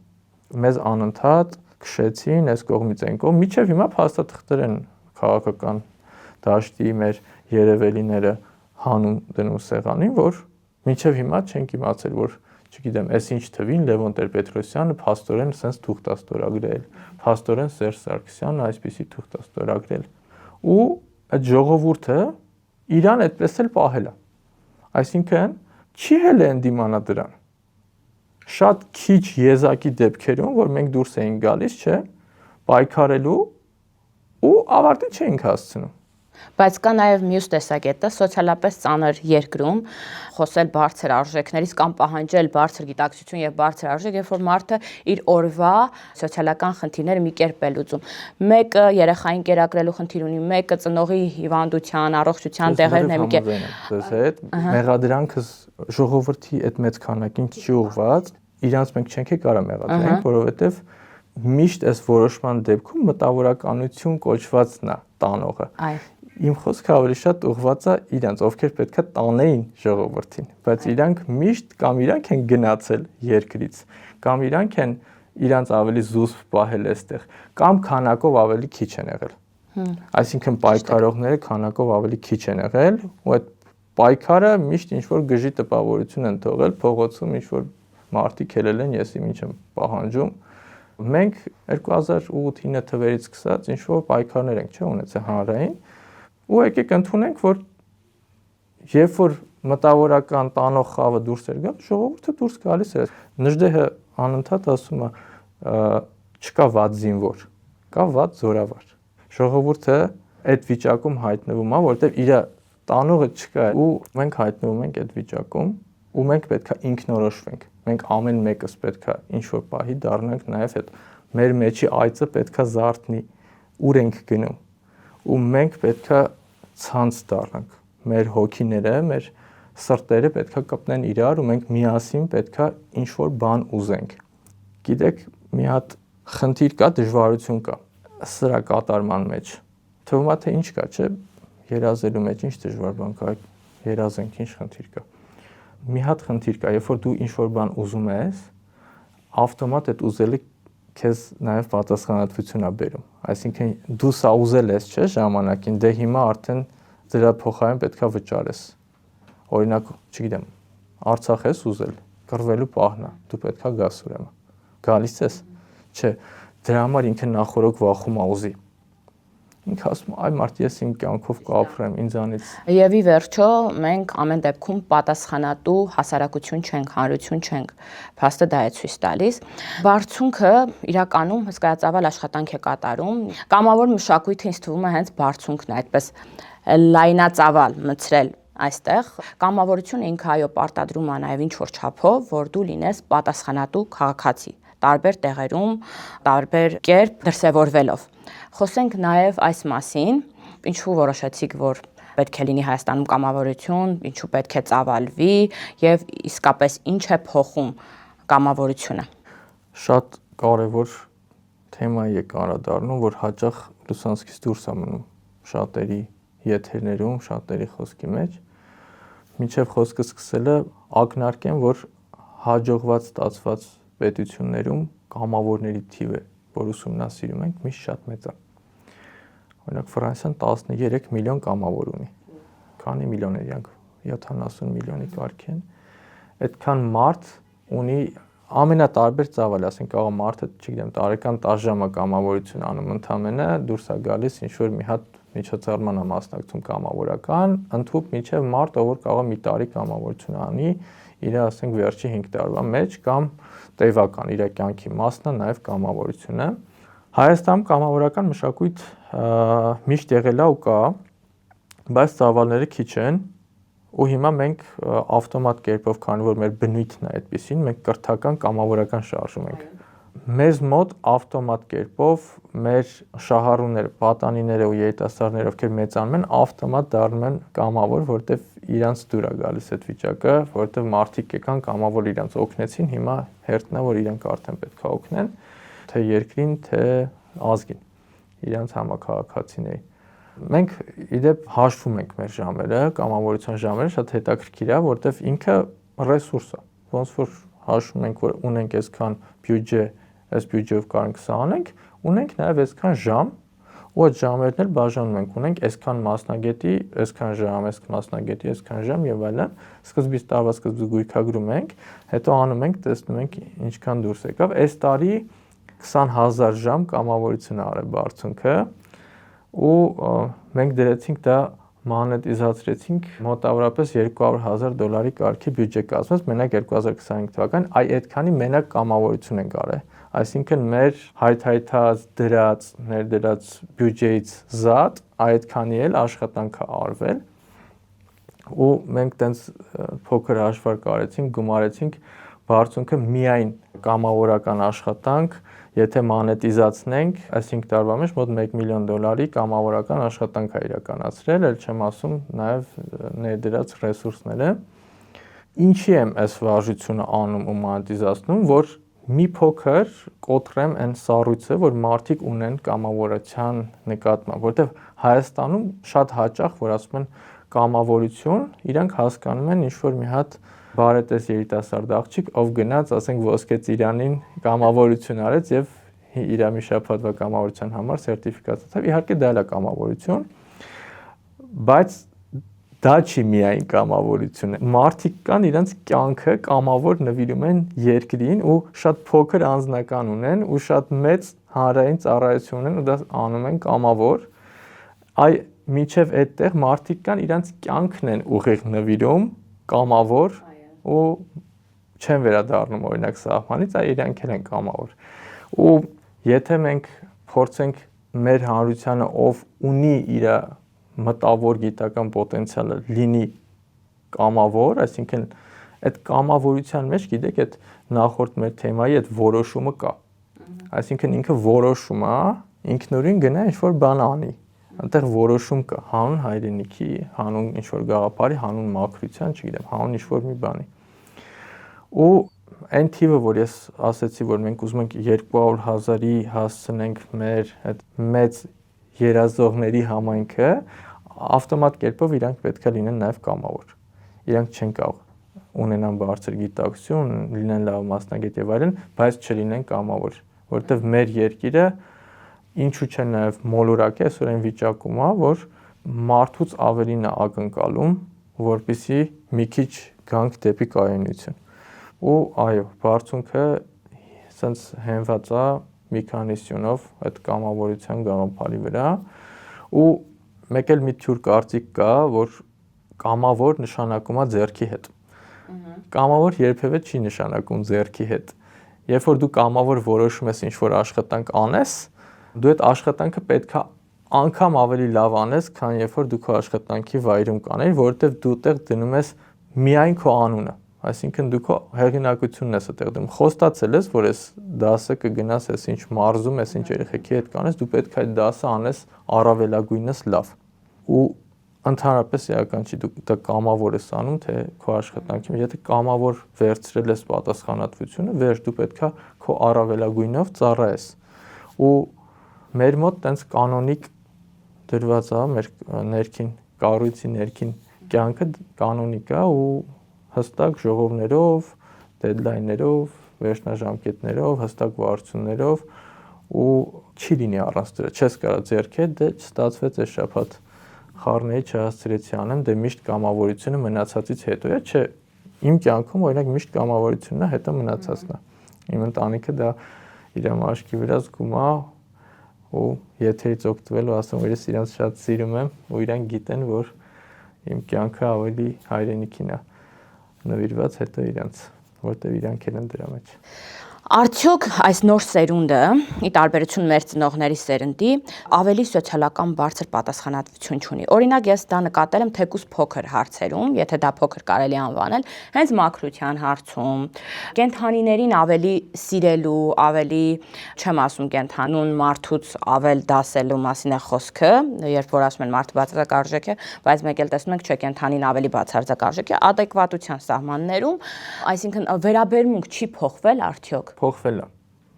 Մեզ անընդհատ քշեցին այս կողմից այն կողմ, մինչև հիմա փաստաթղթեր են քաղաքական դաշտի մեր երևելիները հանուն դնում սեղանին, որ մինչև հիմա չենք իմացել, որ չգիտեմ, այս ինչ թվին Լևոն Տեր-Պետրոսյանը փաստորեն sense թուղթ է ստորագրել, փաստորեն Սերժ Սարգսյանը այսպիսի թուղթ է ստորագրել։ Ու այդ ժողովուրդը իրան այդպես էլ պահել է։ Այսինքն չի հել ընդդիմանա դրան։ Շատ քիչ եզակի դեպքերում, որ մենք դուրս էինք գալիս, չէ, պայքարելու ու ավարտի չէինք հասցնում։ Բայց կա նաև մյուս տեսակետը, սոցիալապես ծանր երկրում խոսել բարձր արժեքներից կամ պահանջել բարձր գիտակցություն եւ բարձր արժեք, երբ որ մարդը իր օրվա սոցիալական խնդիրները մի կերպ է լուծում։ Մեկը երեխային կերակրելու խնդիր ունի, մեկը ծնողի հիվանդության, առողջության տեղերն է մի կերպ։ Դες հետ մեղադրանքս ժողովրդի այդ մեծ քանակին չի ուղված, իրանց մենք չենք կարա մեղադրենք, որովհետեւ միշտ այս որոշման դեպքում մտավորականություն կոչվածն է տանողը։ Իմ խոսքը ավելի շատ ուղղված է իրանց, ովքեր պետքա տանեին ժողովրդին, բայց իրանք միշտ կամ իրանք են գնացել երկրից, կամ իրանք են իրանց ավելի զուսպ պահել այստեղ, կամ քանակով ավելի քիչ են եղել։ Այսինքն պայքարողները քանակով ավելի քիչ են եղել, ու այդ պայքարը միշտ ինչ-որ գժի տպավորություն են թողել, փողոցում ինչ-որ մարդիկ ելել են, ես իմ ինչ եմ պահանջում։ Մենք 2008-9 թվերից սկսած ինչ-որ պայքարներ ենք ունեցել հանրային, ու եկեք ընդունենք, որ երբ որ մտավորական տանող խավը դուրս էր գալ, ժողովուրդը դուրս գալիս էր։ Նժդեհը անընդհատ ասում է, չկա վատ զինվոր, կա վատ զորավար։ Ժողովուրդը այդ վիճակում հայտնվում է, որտեղ իր տանողը չկա, ու մենք հայտնվում ենք այդ վիճակում, ու մենք պետքա ինքնորոշվենք։ Մենք ամեն մեկս պետքա ինչ-որ պահի դառնանք նաև այդ մեր մեջի այծը պետքա զարթնի, ուր ենք գնում։ Ու մենք պետքա ցանց դառնանք, մեր հոգիները, մեր սրտերը պետքա կապնեն իրար ու մենք միասին պետքա ինչ-որ բան ուզենք։ Գիտեք, մի հատ խնդիր կա, դժվարություն կա սրա կատարման մեջ։ Թվում է թե ինչ կա, չէ՞, երազելու մեջ ինչ դժվար բան կա, երազենք, ինչ խնդիր կա։ Մի հատ խնդիր կա, երբ որ դու ինչ-որ բան ուզում ես, ավտոմատ այդ ուզելը քեզ նաև պատասխանատվություն է բերում։ Այսինքն դու սա ուզել ես, չէ՞, ժամանակին, դե հիմա արդեն դրա փոխարեն պետքա վճարես։ Օրինակ, չգիտեմ, Արցախ ես ուզել, կռվելու պահն է, դու պետքա գաս ուրեմն։ Գալիս ես։ Չէ, դրա համար ինքը նախորոք վախում է ուզի։ Ինքը ասում է, այ մարդ ես իմ կյանքով կապրեմ, ինձանից։ Եվ ի վերջո մենք ամեն դեպքում պատասխանատու հասարակություն չենք, հանրություն չենք։ Փաստը դա է ցույց տալիս։ Բարձունքը իրականում հսկայածավալ աշխատանք է կատարում։ Կամավոր մշակույթը ինձ թվում է հենց բարձունքն է, այդպես լայնածավալ մցրել այստեղ կամավորությունը ինքը այո պարտադրում է նաև ինչ-որ չափով, որ դու լինես պատասխանատու քաղաքացի, տարբեր տեղերում, տարբեր կերպ դրսևորվելով։ Խոսենք նաև այս մասին, ինչու որոշեցիք, որ պետք է լինի Հայաստանում կամավորություն, ինչու պետք է ծավալվի եւ իսկապես ինչ է փոխում կամավորությունը։ Շատ կարևոր թեմայի եք անդրադառնում, որ հաճախ լուսանցքից դուրս է մնում շատերի եթերներում, շատերի խոսքի մեջ։ Մինչև խոսքը սկսելը ակնարկեմ, որ հաջողված ստացված պետություններում կամավորների թիվը, որ ուսումնասիրում ենք, միշտ շատ մեծ է։ Օրինակ Ֆրանսիան 13 միլիոն կամավոր ունի։ Քանի միլիոն է իրանք 70 միլիոնի կարգ են։ Այդքան մարդ ունի ամենատարբեր ծավալ, ասենք աղա մարդը, չգիտեմ, տարեկան 10 ժամ կամավորություն անում, ընդամենը դուրս է գալիս ինչ-որ մի հատ միջոցառման է մասնակցում կամավորական, ընդհուպ միջև մարդ, ով որ կարող մի տարի կամավորություն անի, իր ասենք վերջի 5 տարվա մեջ կամ տևական իր կյանքի մասն է նաև կամավորությունը։ Հայաստանում կամավորական մշակույթ միշտ եղել է ու կա, բայց ծավալները քիչ են, ու հիմա մենք ավտոմատ կերպով, քանի որ մեր բնույթն է այդպեսին, մենք կրթական կամավորական շարժում ենք։ Մեզ մոտ ավտոմատ կերպով մեր շահառուները, պատանիները ու երիտասարդները, ովքեր մեծանում են, ավտոմատ դառնում են կամավոր, որտեվ իրանց դուր է գալիս այդ վիճակը, որտեվ մարդիկ եկան կամավոր իրանց օգնեցին, հիմա հերթն է, որ իրանք արդեն պետք է օգնեն, թե երկրին, թե ազգին, իրանց համակարգացիների։ Մենք իդեպ հաշվում ենք մեր ժամերը, կամավորության ժամերը շատ հետաքրքիր է, որտեվ ինքը ռեսուրս է։ Ոնց որ հաշվում ենք, որ ունենք այսքան բյուջե, այս բյուջեով կարող ենք սա անենք, ունենք նաև այսքան ժամ, ու այդ ժամերն էլ բաժանում ենք, ունենք այսքան մասնագետի, այսքան ժամ, այսքան մասնագետի, այսքան ժամ եւ այլն։ Սկզբից տարվա սկզբից գույքագրում ենք, հետո անում ենք, տեսնում ենք ինչքան դուրս եկավ։ Այս տարի 20000 ժամ կամավորություն արել բարձունքը, ու մենք դրեցինք դա մանետիզացրեցինք մոտավորապես $200,000 կարգի բյուջե կազմած մենակ 2025 թվականին, այդքանի մենակ կամավորություն ենք արել։ այսինքն մեր հայթայթած դրած ներդրած բյուջեից զատ այդքանի էլ աշխատանք է արվել ու մենք տենց փոքր հաշվարկ արեցինք, գումարեցինք բարձունքը միայն կամավորական աշխատանք, եթե մանետիզացնենք, այս 5 տարվա մեջ մոտ $1 միլիոն կամավորական աշխատանք է իրականացրել, էլ չեմ ասում նաև ներդրած ռեսուրսները։ Ինչի եմ այս վարժությունը անում ու մանետիզացնում, որ մի փոքր կոտրեմ այն սառույցը, որ մարդիկ ունեն կամավորության նկատմամբ, որտեղ Հայաստանում շատ հաճախ, որ ասում են կամավորություն, իրանք հասկանում են ինչ-որ մի հատ բարետես երիտասարդ աղջիկ, ով գնաց, ասենք Ոսկե Ծիրանին կամավորություն արեց եւ իր մի շաբաթվա կամավորության համար սերտիֆիկատ ստացավ։ Իհարկե դա էլ է կամավորություն, բայց դա չի միայն կամավորությունը։ Մարդիկ կան իրենց կյանքը կամավոր նվիրում են երկրին ու շատ փոքր անձնական ունեն ու շատ մեծ հանրային ծառայություն ունեն ու դա անում են կամավոր։ Այ միջև այդտեղ մարդիկ կան իրենց կյանքն են ուղիղ նվիրում կամավոր ու չեն վերադառնում օրինակ սահմանից, այ իրանք էլ են կամավոր։ Ու եթե մենք փորձենք մեր հանրությանը, ով ունի իր մտավոր գիտական պոտենցիալը, լինի կամավոր, այսինքն այդ կամավորության մեջ, գիտեք, այդ նախորդ մեր թեմայի այդ որոշումը կա։ Այսինքն ինքը որոշում է, ինքնուրույն գնա ինչ-որ բան անի։ Այնտեղ որոշում կա, հանուն հայրենիքի, հանուն ինչ-որ գաղափարի, հանուն մաքրության, չգիտեմ, հանուն ինչ-որ մի բանի։ Ու այն թիվը, որ ես ասեցի, որ մենք ուզում ենք 200,000-ի հասցնենք մեր այդ մեծ երազողների համայնքը, ավտոմատ կերպով իրանք պետք է լինեն նաև կամավոր։ Իրանք չեն կարող ունենան բարձր գիտակցություն, լինեն լավ մասնագետ եւ այլն, բայց չլինեն կամավոր, որովհետեւ մեր երկիրը ինչու՞ չէ նաև մոլորակ է այսօր այն վիճակում է, որ մարդուց ավելին է ակնկալում, որպեսզի մի քիչ գանք դեպի կայունություն։ Ու այո, բարձունքը սենց հենված է մի քանի սյունով այդ կամավորության գաղափարի վրա ու մեկ էլ մի թյուր կարծիք կա, որ կամավոր նշանակում է ձեռքի հետ։ Կամավոր երբևէ չի նշանակում ձեռքի հետ։ Երբ որ դու կամավոր որոշում ես ինչ-որ աշխատանք անես, դու այդ աշխատանքը պետք է անգամ ավելի լավ անես, քան երբ որ դու քո աշխատանքի վայրում կանես, որովհետև դու այդտեղ դնում ես միայն քո անունը, այսինքն դու քո հեղինակությունն ես այդտեղ դնում։ Խոստացել ես, որ այս դասը կգնաս, այս ինչ մարզում, այս ինչ երեխեքի հետ կանես, դու պետք է այդ դասը անես առավելագույնս լավ։ Ու ընդհանրապես էական չի, դու դա կամավոր ես անում, թե քո աշխատանքի մեջ, եթե կամավոր վերցրել ես պատասխանատվությունը, վերջ դու պետք է քո առավելագույնով ծառայես։ Ու մեր մոտ տենց կանոնիկ դրված է մեր ներքին կառույցի ներքին կյանքը կանոնիկ է ու հստակ ժողովներով, դեդլայններով, վերջնաժամկետներով, հստակ վարչություններով ու չի լինի առանց դրա, չես կարող ձեռքեր, դե չստացվեց այս շաբաթ խառնեի չհասցրեցի անեմ, դե միշտ կամավորությունը մնացածից հետո է, չէ, իմ կյանքում օրինակ միշտ կամավորությունն է, հետո մնացածն է։ Իմ ընտանիքը դա իր մաշկի վրա զգում է ու եթերից օգտվելու ասում, որ ես իրանց շատ սիրում եմ ու իրանք գիտեն, որ իմ կյանքը ավելի հայրենիքին է նվիրված, հետո իրանց, որտեղ իրանք են դրա մեջ։ Արդյոք այս նոր սերունդը, ի տարբերություն մեր ծնողների սերնդի, ավելի սոցիալական բարձր պատասխանատվություն ունի։ Օրինակ, ես դա նկատել եմ թեկուզ փոքր հարցերում, եթե դա փոքր կարելի անվանել, հենց մաքրության հարցում, կենդանիներին ավելի սիրելու, ավելի, չեմ ասում կենդանուն մարդուց ավել դասելու մասին է խոսքը, երբ որ ասում են մարդը բացարձակ է, բայց մեկ էլ տեսնում ենք, չէ, կենդանին ավելի բացարձակ է, adekvatության սահմաններում, այսինքն վերաբերմունք չի փոխվել արդյոք։ Փոխվել է,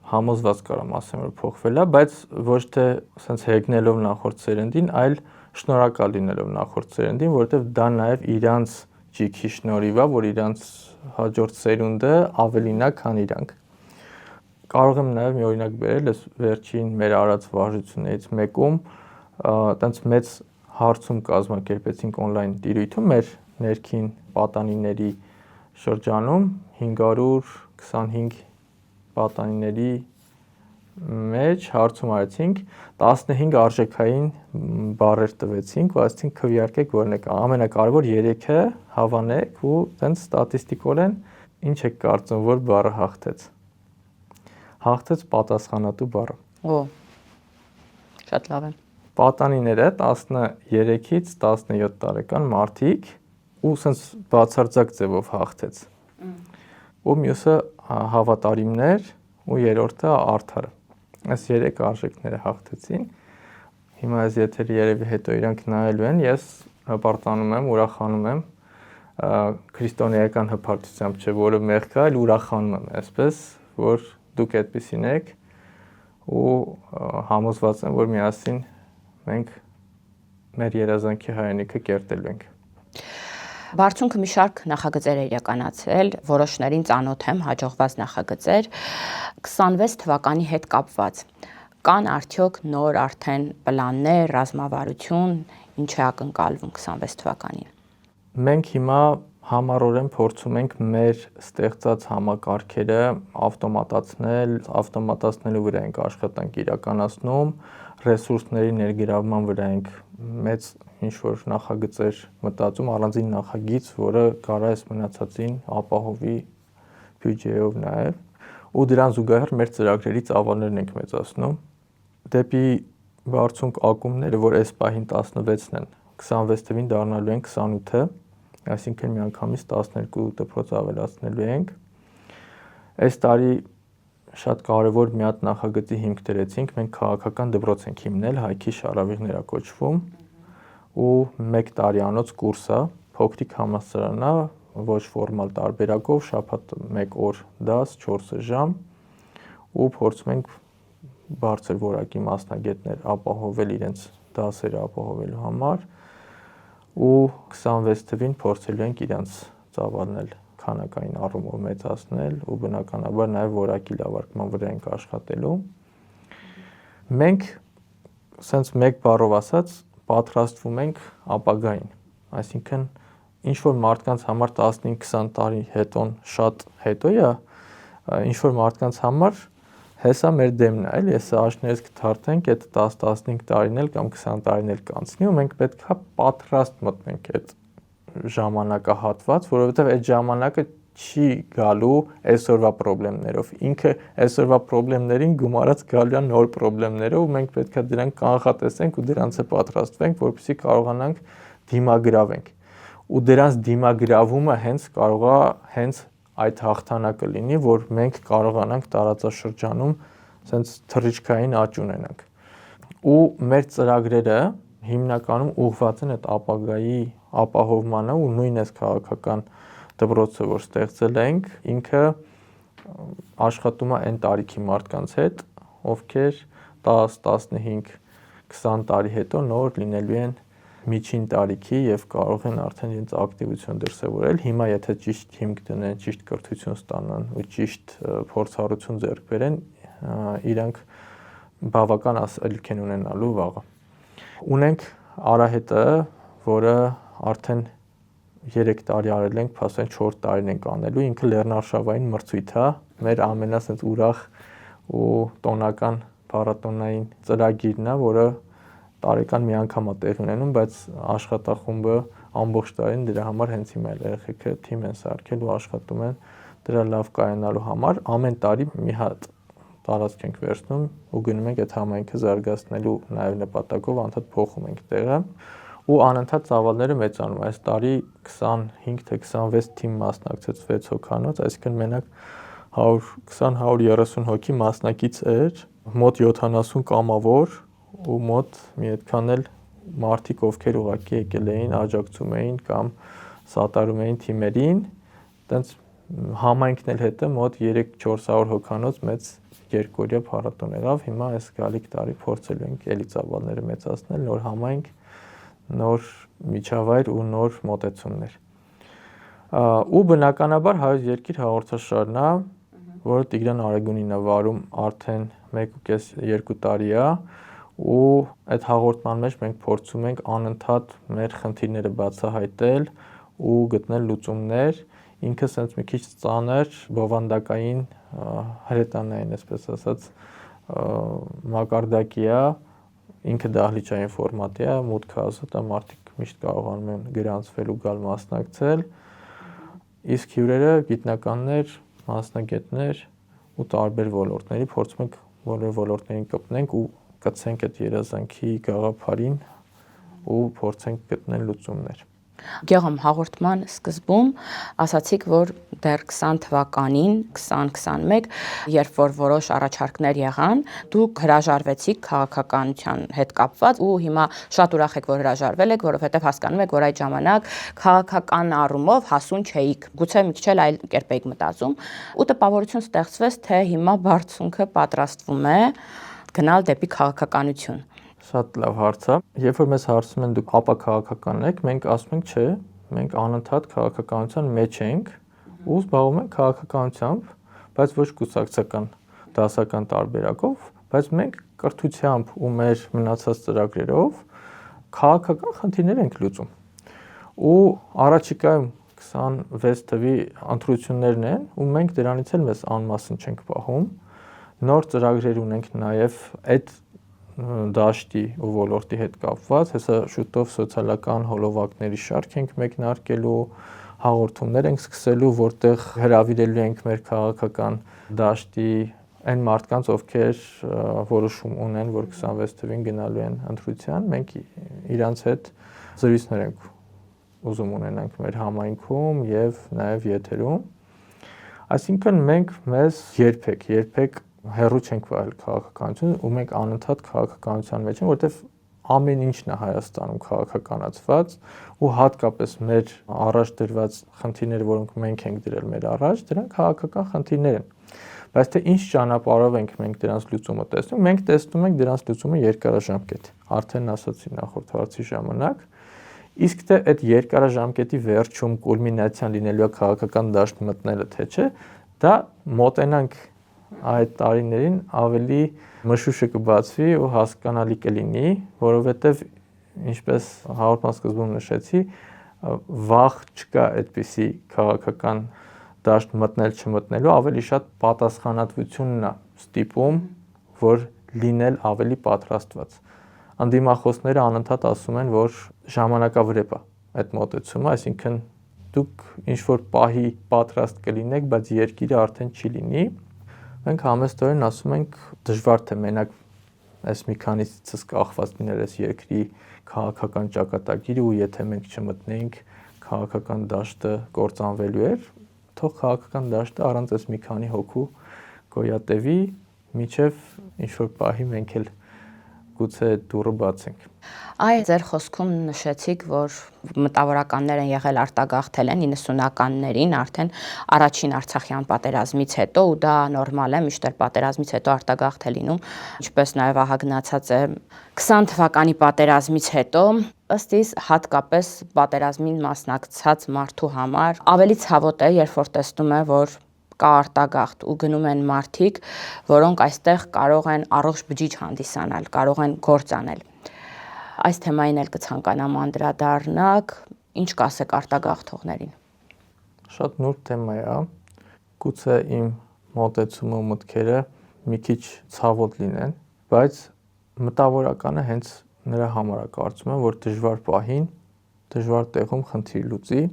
համոզված կարամ ասեմ, որ փոխվել է, բայց ոչ թե ասենց հեգնելով նախորդ սերնդին, այլ շնորհակալ լինելով նախորդ սերնդին, որովհետև դա նաև իրանց ջիքի շնորհիվ է, որ իրանց հաջորդ սերունդը ավելին է, քան իրանք։ Կարող եմ նաև մի օրինակ բերել, այս վերջին մեր արած վարժություններից մեկում, տենց մեծ հարցում կազմակերպեցինք on-line տիրույթում մեր ներքին պատանիների շրջանում 525 պատանիների մեջ հարցում արեցինք 15 արժեքային բառեր տվեցինք ու ասեցինք քվեարկեք որն է ամենակարևոր 3-ը հավանեք ու տենց ստատիստիկորեն ինչ եք կարծում որ բառը հաղթեց հաղթեց պատասխանատու բառը։ Օ։ Շատ լավ է։ Պատանիները 13-ից 17 տարեկան մարդիկ ու սենց բացարձակ ձևով հաղթեց։ Ու մյուսը հավատարիմներ ու երրորդը արդարը։ Այս 3 արժեքները հաղթեցին։ Հիմա այս եթերի երևի հետո իրանք նայելու են, ես հպարտանում եմ, ուրախանում եմ քրիստոնեական հպարտությամբ, չէ, որը մեղք է, այլ ուրախանում եմ, այսպես, որ դուք այդպիսին եք ու համոզված եմ, որ միասին մենք մեր երազանքի հայրենիքը կերտելու ենք։ Բարձունքը մի շարք նախագծեր է իրականացրել, որոշներին ծանոթ եմ, հաջողված նախագծեր 26 թվականի հետ կապված։ Կան արդյոք նոր արդեն պլաններ, ռազմավարություն, ինչ է ակնկալվում 26 թվականին։ Մենք հիմա համառորեն փորձում ենք մեր ստեղծած համակարգերը ավտոմատացնելու վրա ենք աշխատանք իրականացնում, ռեսուրսների ներգրավման վրա ենք մեծ ինչ-որ նախագծեր մտածում, առանձին նախագիծ, որը կարա այս մնացածին ապահովի բյուջեով նաև, ու դրան զուգահեռ մեր ծրագրերի ծավալներն ենք մեծացնում։ Դեպի բարձունք ակումբները, որ այս պահին 16-ն են, 26 թվին դառնալու են 28-ը, այսինքն միանգամից 12 դպրոց ավելացնելու ենք։ Այս տարի շատ կարևոր մի հատ նախագծի հիմք դրեցինք, մենք քաղաքական դպրոց ենք հիմնել, Հայքի շարավիղներ է կոչվում, ու 1 տարյանոց կուրս է, փոքրիկ համալսարան է, ոչ ֆորմալ տարբերակով, շաբաթ 1 օր դաս, 4 ժամ, ու փորձում ենք բարձր որակի մասնագետներ ապահովել իրենց դասերը ապահովելու համար, ու 26 թվին փորձելու ենք իրենց ծավալնել, քանակային առումով մեծացնել ու բնականաբար նաև որակի լավարկման վրա ենք աշխատելու։ Մենք, սենց մեկ բառով ասած, պատրաստվում ենք ապագային, այսինքն ինչ-որ մարդկանց համար 15-20 տարի հետոն շատ հետո է, ինչ-որ մարդկանց համար հեսա մեր դեմն է, էլ ես աշներս կթարթենք, այդ 10-15 տարին էլ կամ 20 տարին էլ կանցնի ու մենք պետք է պատրաստ մտնենք այդ ժամանակահատված, որովհետև այդ ժամանակը չի գալու այսօրվա պրոբլեմներով, ինքը այսօրվա պրոբլեմներին գումարած գալու են նոր պրոբլեմներով ու մենք պետք է դրանք կանխատեսենք ու դրանց պատրաստվենք, որպեսզի կարողանանք դիմագրավենք։ Ու դրանց դիմագրավումը հենց կարող է հենց այդ հաղթանակը լինի, որ մենք կարողանանք տարածաշրջանում սենց թռիչքային աճ ունենանք։ Ու մեր ծրագրերը հիմնականում ուղղված են այդ ապագայի ապահովմանը ու նույն այս քաղաքական դպրոցը, որ ստեղծել ենք, ինքը աշխատում է այն տարիքի մարդկանց հետ, ովքեր 10, 15, 20 տարի հետո նոր լինելու են միջին տարիքի եւ կարող են արդեն իրենց ակտիվություն դրսևորել։ Հիմա եթե ճիշտ հիմք դնեն, ճիշտ կրթություն ստանան ու ճիշտ փորձառություն ձեռք բերեն, իրանք բավական ասելիք են ունենալու վաղը։ Ունենք Արահետը, որը արդեն 3 տարի արել ենք, փաստորեն 4 տարին ենք անելու, ինքը լեռնարշավային մրցույթ է, մեր ամենասենց ուրախ ու տոնական փառատոնային ծրագիրն է, որը տարեկան մի անգամ է տեղի ունենում, բայց աշխատախումբը ամբողջ տարին դրա համար հենց հիմա երեխեքը թիմ են սարքել ու աշխատում են դրա լավ կայանալու համար, ամեն տարի մի հատ տարածք ենք վերցնում ու գնում ենք այդ համայնքը զարգացնելու նաև նպատակով անդադ փոխում ենք տեղը ու անընդհատ ծավալները մեծանում։ Այս տարի 25 թե 26 թիմ մասնակցեց 6 հոգանոց, այսինքն մենակ 120-130 հոգի մասնակից էր, մոտ 70 կամավոր ու մոտ մի այդքան էլ մարդիկ, ովքեր ուղղակի եկել էին, աջակցում էին կամ սատարում էին թիմերին, տենց համայնքն էլ հետը մոտ 3-400 հոգանոց մեծ երկօրյա փառատոն եղավ, հիմա այս գալիք տարի փորձելու ենք էլի ծավալները մեծացնել, նոր համայնք, նոր միջավայր ու նոր մոտեցումներ։ Ու բնականաբար հայոց երկիր հաղորդաշարն է, որը Տիգրան Արեգունին է վարում արդեն 1.5-2 տարի է, ու այդ հաղորդման մեջ մենք փորձում ենք անընդհատ մեր խնդիրները բացահայտել ու գտնել լուծումներ, ինքը սենց մի քիչ ծանր, բովանդակային, հրետանային, այսպես ասած, մակարդակի է, ինքը դահլիճային ֆորմատի է, մուտքը ազատ է, մարդիկ միշտ կարողանում են գրանցվել ու գալ մասնակցել, իսկ հյուրերը գիտնականներ, մասնագետներ ու տարբեր ոլորտների փորձում ենք բոլոր ոլորտներին կպնենք ու գցենք այդ երազանքի գաղափարին ու փորձենք գտնել լուծումներ։ Գեղամ, հաղորդման սկզբում ասացիք, որ դեռ 20 թվականին, 2021, երբ որ որոշ առաջարկներ եղան, դուք հրաժարվեցիք քաղաքականության հետ կապված ու հիմա շատ ուրախ եք, որ հրաժարվել եք, որովհետև հասկանում եք, որ այդ ժամանակ քաղաքական առումով հասուն չէիք, գուցե մի քիչ էլ այլ կերպ եք մտածում, ու տպավորություն ստեղծվեց, թե հիմա բարձունքը պատրաստվում է գնալ դեպի քաղաքականություն։ Շատ լավ հարց է։ Երբ որ մեզ հարցում են դուք ապա քաղաքական եք, մենք ասում ենք չէ, մենք անընդհատ քաղաքականության մեջ ենք ու զբաղվում ենք քաղաքականությամբ, բայց ոչ կուսակցական դասական տարբերակով, բայց մենք կրթությամբ ու մեր մնացած ծրագրերով քաղաքական խնդիրներ ենք լուծում։ Ու առաջիկայում 26 թվի ընտրություններն են, ու մենք դրանից էլ մեզ անմասն չենք պահում։ Նոր ծրագրեր ունենք նաև այդ դաշտի ու ոլորտի հետ կապված, հեսա շուտով սոցիալական հոլովակների շարք ենք մեկնարկելու, հաղորդումներ ենք սկսելու, որտեղ հրավիրելու ենք մեր քաղաքական դաշտի այն մարդկանց, ովքեր որոշում ունեն, որ 26 թվին գնալու են ընտրության, մենք իրանց հետ զրույցներ ենք ուզում ունենանք մեր համայնքում եւ նաեւ եթերում։ Այսինքն մենք մեզ երբեք հեռու չենք վայել քաղաքականություն ու մենք անընդհատ քաղաքականության մեջ ենք, որտեղ ամեն ինչն է Հայաստանում քաղաքականացված ու հատկապես մեր առաջ դրված խնդիրները, որոնք մենք ենք դրել մեր առաջ, դրանք քաղաքական խնդիրներ են։ Բայց թե ինչ ճանապարհով ենք մենք դրանց լուծումը տեսնում, մենք տեսնում ենք դրանց լուծումը երկարաժամկետ։ Արդեն ասացի նախորդ հարցի ժամանակ, իսկ թե այդ երկարաժամկետի վերջում կուլմինացիան լինելու է քաղաքական դաշտ մտնելը, թե չէ, դա մոտենանք այդ տարիներին ավելի մշուշը կբացվի ու հասկանալի կլինի, որովհետև ինչպես հաղորդման սկզբում նշեցի, վաղ չկա այդպիսի քաղաքական դաշտ մտնել չմտնելու, ավելի շատ պատասխանատվությունն է ստիպում, որ լինել ավելի պատրաստված։ Անդիմախոսները անընդհատ ասում են, որ ժամանակավրեպ է այդ մոտեցումը, այսինքն դուք ինչ որ պահի պատրաստ կլինեք, բայց երկիրը արդեն չի լինի։ Մենք համեստորեն ասում ենք դժվար թե մենակ այս մի քանիսից կախված լիներ այս երկրի քաղաքական ճակատագիրը ու եթե մենք չմտնեինք քաղաքական դաշտը կործանվելու էր, թող քաղաքական դաշտը առանց այս մի քանի հոգու գոյատևի, միջև ինչ որ պահի մենք էլ գուցե դուռը բացենք։ Այ ձեր խոսքում նշեցիք, որ մտավորականներ են եղել արտագաղթել են 90-ականներին, արդեն առաջին Արցախյան պատերազմից հետո, ու դա նորմալ է, միշտ պատերազմից հետո արտագաղթ է լինում, ինչպես նաև ահագնացած է 20 թվականի պատերազմից հետո, ըստ իս հատկապես պատերազմին մասնակցած մարդու համար ավելի ցավոտ է, երբ որ տեսնում է, որ կա արտագաղթ ու գնում են մարդիկ, որոնք այստեղ կարող են առողջ բջիջ հանդիսանալ, կարող են գործ անել։ Այս թեմային էլ կցանկանամ անդրադառնալ, ինչ կասեք արտագաղթողներին։ Շատ նուրբ թեմա է, գուցե իմ մոտեցումը ու մտքերը մի քիչ ցավոտ լինեն, բայց մտավորականը հենց նրա համար է կարծում եմ, որ դժվար պահին, դժվար տեղում խնդիր լուծի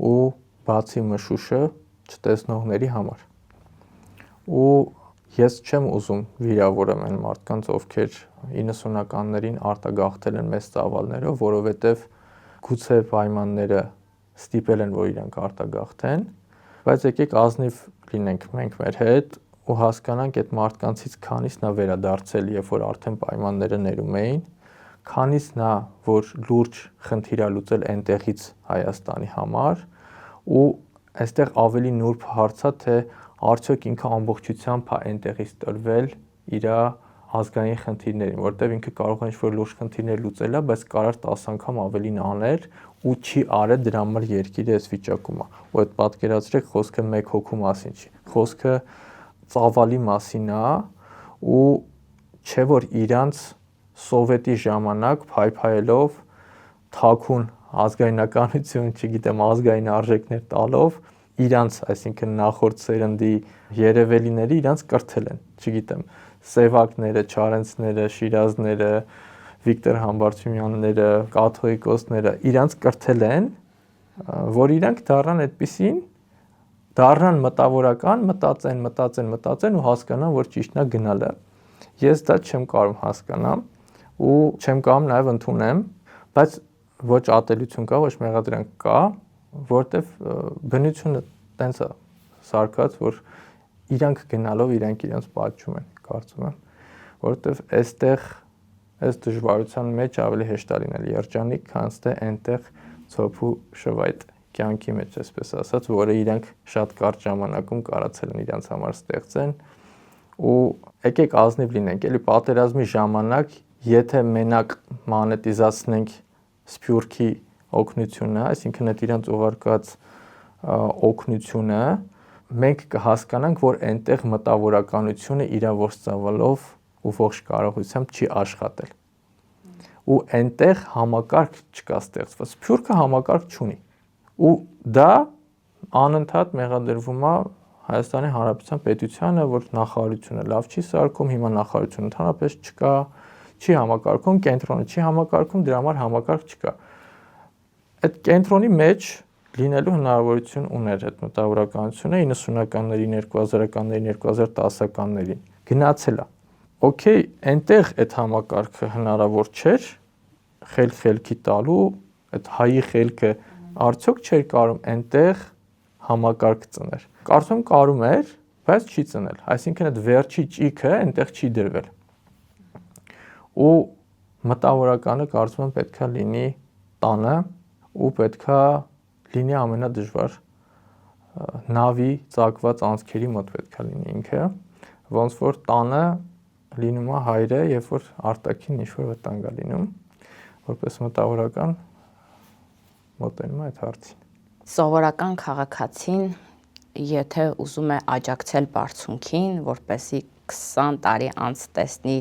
ու բացի մշուշը չտեսնողների համար։ Ու ես չեմ ուզում վիրավորեմ այն մարդկանց, ովքեր 90-ականներին արտագաղթել են մեծ ծավալներով, որովհետև գուցե պայմանները ստիպել են, որ իրանք արտագաղթեն, բայց եկեք ազնիվ լինենք մենք մեր հետ ու հասկանանք այդ մարդկանցից քանիսն է վերադարձել, երբ որ արդեն պայմանները ներում էին, քանիսն է, որ լուրջ խնդիր է լուծել այնտեղից Հայաստանի համար ու այստեղ ավելի նուրբ հարց է, թե արդյոք ինքը ամբողջությամբ է այնտեղից տրվել իր ազգային խնդիրներին, որտեղ ինքը կարող է ինչ-որ լուրջ խնդիրներ լուծել է, բայց կարար 10 անգամ ավելին անել ու չի արել դրա համար երկիրը այս վիճակում է։ Ու այդ պատկերացրեք խոսքը մեկ հոգու մասին չի։ Խոսքը ծավալի մասին է ու չէ որ իրանց սովետի ժամանակ փայփայելով թաքուն ազգայնականություն, չգիտեմ, ազգային արժեքներ տալով իրանց, այսինքն նախորդ սերնդի երևելիների իրանց կրթել են, չգիտեմ, Սևակները, Չարենցները, Շիրազները, Վիկտոր Համբարձումյանները, կաթողիկոսները իրանց կրթել են, որ իրանք դառնան այդպիսին դառնան մտավորական, մտածեն ու հասկանան, որ ճիշտն է գնալը։ Ես դա չեմ կարող հասկանամ ու չեմ կարող նաև ընդունեմ, բայց ոչ ատելություն կա, ոչ մեղադրանք կա, որտեվ բնությունը տենց է սարքած, որ իրանք գնալով իրանք իրենց պատճում են, կարծում եմ, որտեվ այստեղ այս դժվարության մեջ ավելի հեշտ է լինել երջանիկ, քան թե այնտեղ ցոփու շվայտ կյանքի մեջ, այսպես ասած, որը իրանք շատ կարճ ժամանակում կարացել են իրանց համար ստեղծեն ու եկեք ազնիվ լինենք, էլի պատերազմի ժամանակ, եթե մենակ մանետիզացնենք Սփյուռքի օգնությունը, այսինքն այդ իրանց ուղարկած օգնությունը, մենք կհասկանանք, որ այնտեղ մտավորականությունը իրավորս ծավալով ու ողջ կարողությամբ չի աշխատել։ Ու այնտեղ համակարգ չկա ստեղծված։ Սփյուռքը համակարգ չունի։ Ու դա անընդհատ մեղադրվում է Հայաստանի Հանրապետության պետությանը, որ նախարարությունը լավ չի սարքում, հիմա նախարարությունը ընդհանրապես չկա, չի համակարգում, կենտրոնը չի համակարգում, դրա համար համակարգ չկա։ Այդ կենտրոնի մեջ լինելու հնարավորություն ուներ այդ մտավորականությունը 90-ականներին, 2000-ականներին, 2010-ականներին։ Գնացել է։ Okay, այնտեղ այդ համակարգը հնարավոր չէր խելքի տալու, այդ հայի խելքը արդյոք չէր կարող այնտեղ համակարգ ծնել։ Կարծում կարում էր, բայց չի ծնել։ Այսինքն այդ վերջի ճիգը այնտեղ չի դրվել։ Ու մտավորականը կարծում եմ պետքա լինի տանը ու պետքա լինի ամենադժվար նավի ծակված անցքերի մոտ պետքա լինի ինքը, ոնց որ տանը լինում է հայրը, երբ որ արտաքին ինչ-որ վտանգ է լինում, որպես մտավորական մոտենում է այդ հարցին։ Սովորական քաղաքացին, եթե ուզում է աջակցել բարձունքին, որպեսզի 20 տարի անց տեսնի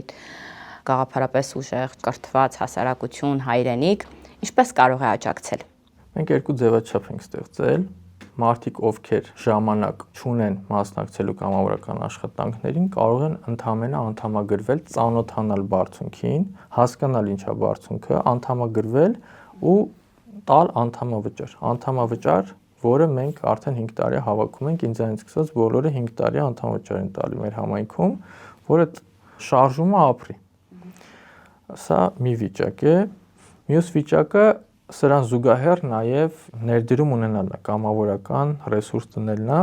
գաղափարապես ուժեղ, կրթված հասարակություն, հայրենիք, ինչպես կարող է աջակցել։ Մենք երկու ձևաչափ ենք ստեղծել։ Մարդիկ, ովքեր ժամանակ չունեն մասնակցելու կամավորական աշխատանքներին, կարող են ընդհանրապես անդամագրվել, ծանոթանալ բարձունքին, հասկանալ ինչա բարձունքը, անդամագրվել ու տալ անդամավճար։ Անդամավճար, որը մենք արդեն 5 տարի հավաքում ենք, ինձանից սկսած բոլորը 5 տարի անդամավճար են տալի մեր համայնքում, որը շարժումը ապրի։ Սա մի վիճակ է։ Մյուս վիճակը սրան զուգահեռ նաև ներդրում ունենալն է, կամավորական ռեսուրս տնելն է,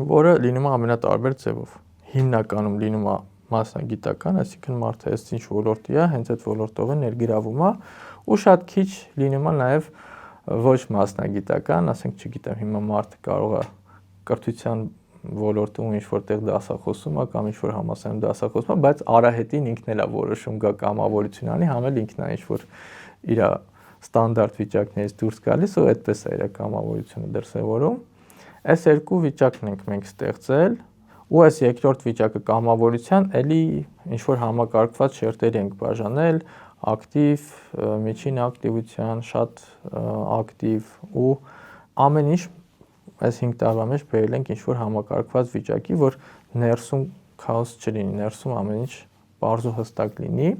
որը լինում է ամենատարբեր ձևով։ Հիմնականում լինում է մասնագիտական, այսինքն մարդը այս ինչ ոլորտի է, հենց այդ ոլորտով է ներգրավում է, ու շատ քիչ լինում է նաև ոչ մասնագիտական, ասենք, չգիտեմ, հիմա մարդը կարող է կրթության ոլորտում ինչ-որտեղ դասախոսում է կամ ինչ-որ համալսարանում դասախոսում է, բայց արահետին ինքն էլ է որոշում գա կամավորություն անի, համ էլ ինքն է ինչ-որ իր ստանդարտ վիճակներից դուրս գալիս ու այդպես է իր կամավորությունը դրսևորում։ Այս երկու վիճակն ենք մենք ստեղծել ու այս երկրորդ վիճակը կամավորության էլի ինչ-որ համակարգված շերտերի ենք բաժանել, ակտիվ, միջին ակտիվության, շատ ակտիվ ու ամեն ինչ այս 5 տարվա մեջ բերել ենք ինչ-որ համակարգված վիճակի, որ ներսում քաոս չլինի, ներսում ամեն ինչ պարզ ու հստակ լինի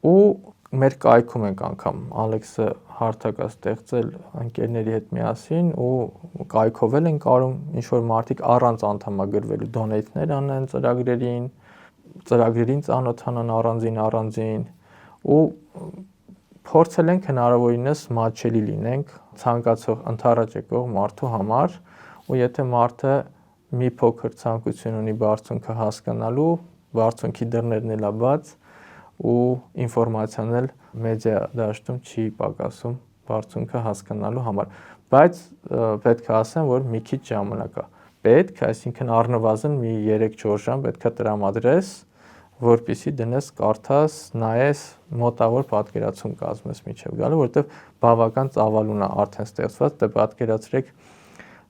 ու մեր կայքում ենք անգամ Ալեքսը հարթակ է ստեղծել ընկերների հետ միասին ու կայքովել են կարում ինչ-որ մարդիկ առանց անդամագրվելու դոնեյթներ անեն ծրագրերին ծանոթանան առանձին ու փորձել ենք հնարավորինս մատչելի լինենք ցանկացող ընդառաջ եկող մարդու համար ու եթե մարդը մի փոքր ցանկություն ունի բարձունքը հասկանալու, բարձունքի դռներն էլ բաց ու ինֆորմացիան էլ մեդիա դաշտում չի պակասում բարձունքը հասկանալու համար, բայց պետք է ասեմ, որ մի քիչ ժամանակ է պետք, այսինքն առնվազն մի 3-4 ժամ պետք է տրամադրես, որպեսզի դնես, կարդաս, նայես, մոտավոր պատկերացում կազմես միջև գալու, որովհետև բավական ծավալուն է արդեն ստեղծված, դե պատկերացրեք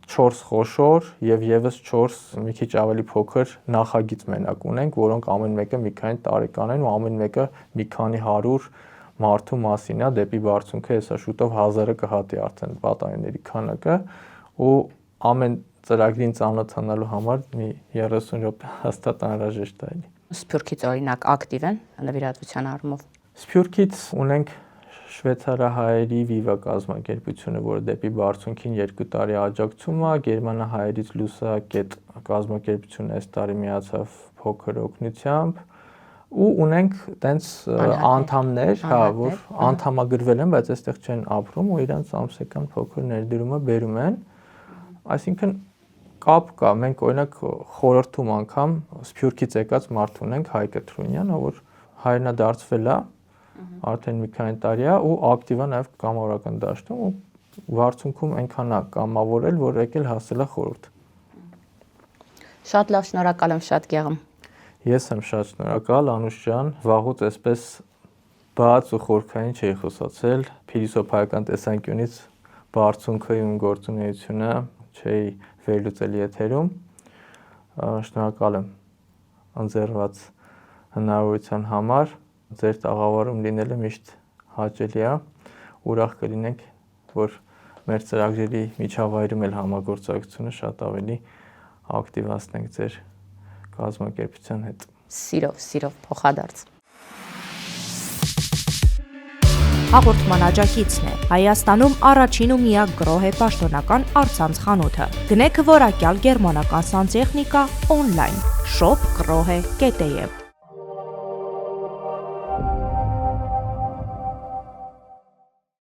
4 խոշոր եւ եւս 4 մի քիչ ավելի փոքր նախագիծ մենակ ունենք, որոնք ամեն մեկը մի քանի տարեկան են ու ամեն մեկը մի քանի 100 մարդու մասին է, դեպի բարձունքը հեսա շուտով 1000-ը կհատի արդեն պատանիների քանակը ու ամեն ծրագրին ծանոթանալու համար մի 30 րոպե հաստատ անհրաժեշտ է։ Սփյուռքից օրինակ ակտիվ են նվիրատվության առումով։ Սփյուռքից ունենք շվեյցարահայերի Viva կազմակերպությունը, որը դեպի բարձունքին 2 տարի աջակցում է, գերմանահայերից Լուսակետ կազմակերպությունը այս տարի միացավ փոքր օգնությամբ ու ունենք տենց անդամներ, հա, որ անդամագրվել են, բայց այստեղ չեն ապրում ու իրանց ամսական փոքր ներդրումը բերում են, այսինքն կապ կա, մենք օրինակ խորհրդում անգամ Սփյուռքից եկած մարդ ունենք Հայկ Թրունյան, որ հայրենադարձվել է արդեն մի քանի տարի է ու ակտիվ է նաև կամավորական դաշտում ու վարձունքում այնքան է կամավորել, որ եկել հասել է խորհուրդ։ Շատ լավ, շնորհակալ եմ, շատ գեղամ։ Ես եմ շատ շնորհակալ, Անուշ ջան, վաղուց այսպես բաց ու խորքային չէի խոսացել, փիլիսոփայական տեսանկյունից բարձունքը իմ գործունեությունը չէի վերլուծել եթերում։ Շնորհակալ եմ ընձեռված հնարավորության համար, ձեր տաղավարում լինելը միշտ հաճելի է, ուրախ կլինենք, որ մեր ծրագրերի միջավայրում էլ համագործակցությունը շատ ավելի ակտիվացնենք ձեր կազմակերպության հետ։ Սիրով փոխադարձ։ Հաղորդման աջակիցն է Հայաստանում առաջին ու միակ գրոհե պաշտոնական առցանց խանութը։ Գնեք որակյալ գերմանական սանտեխնիկա on-line shop.grohe.am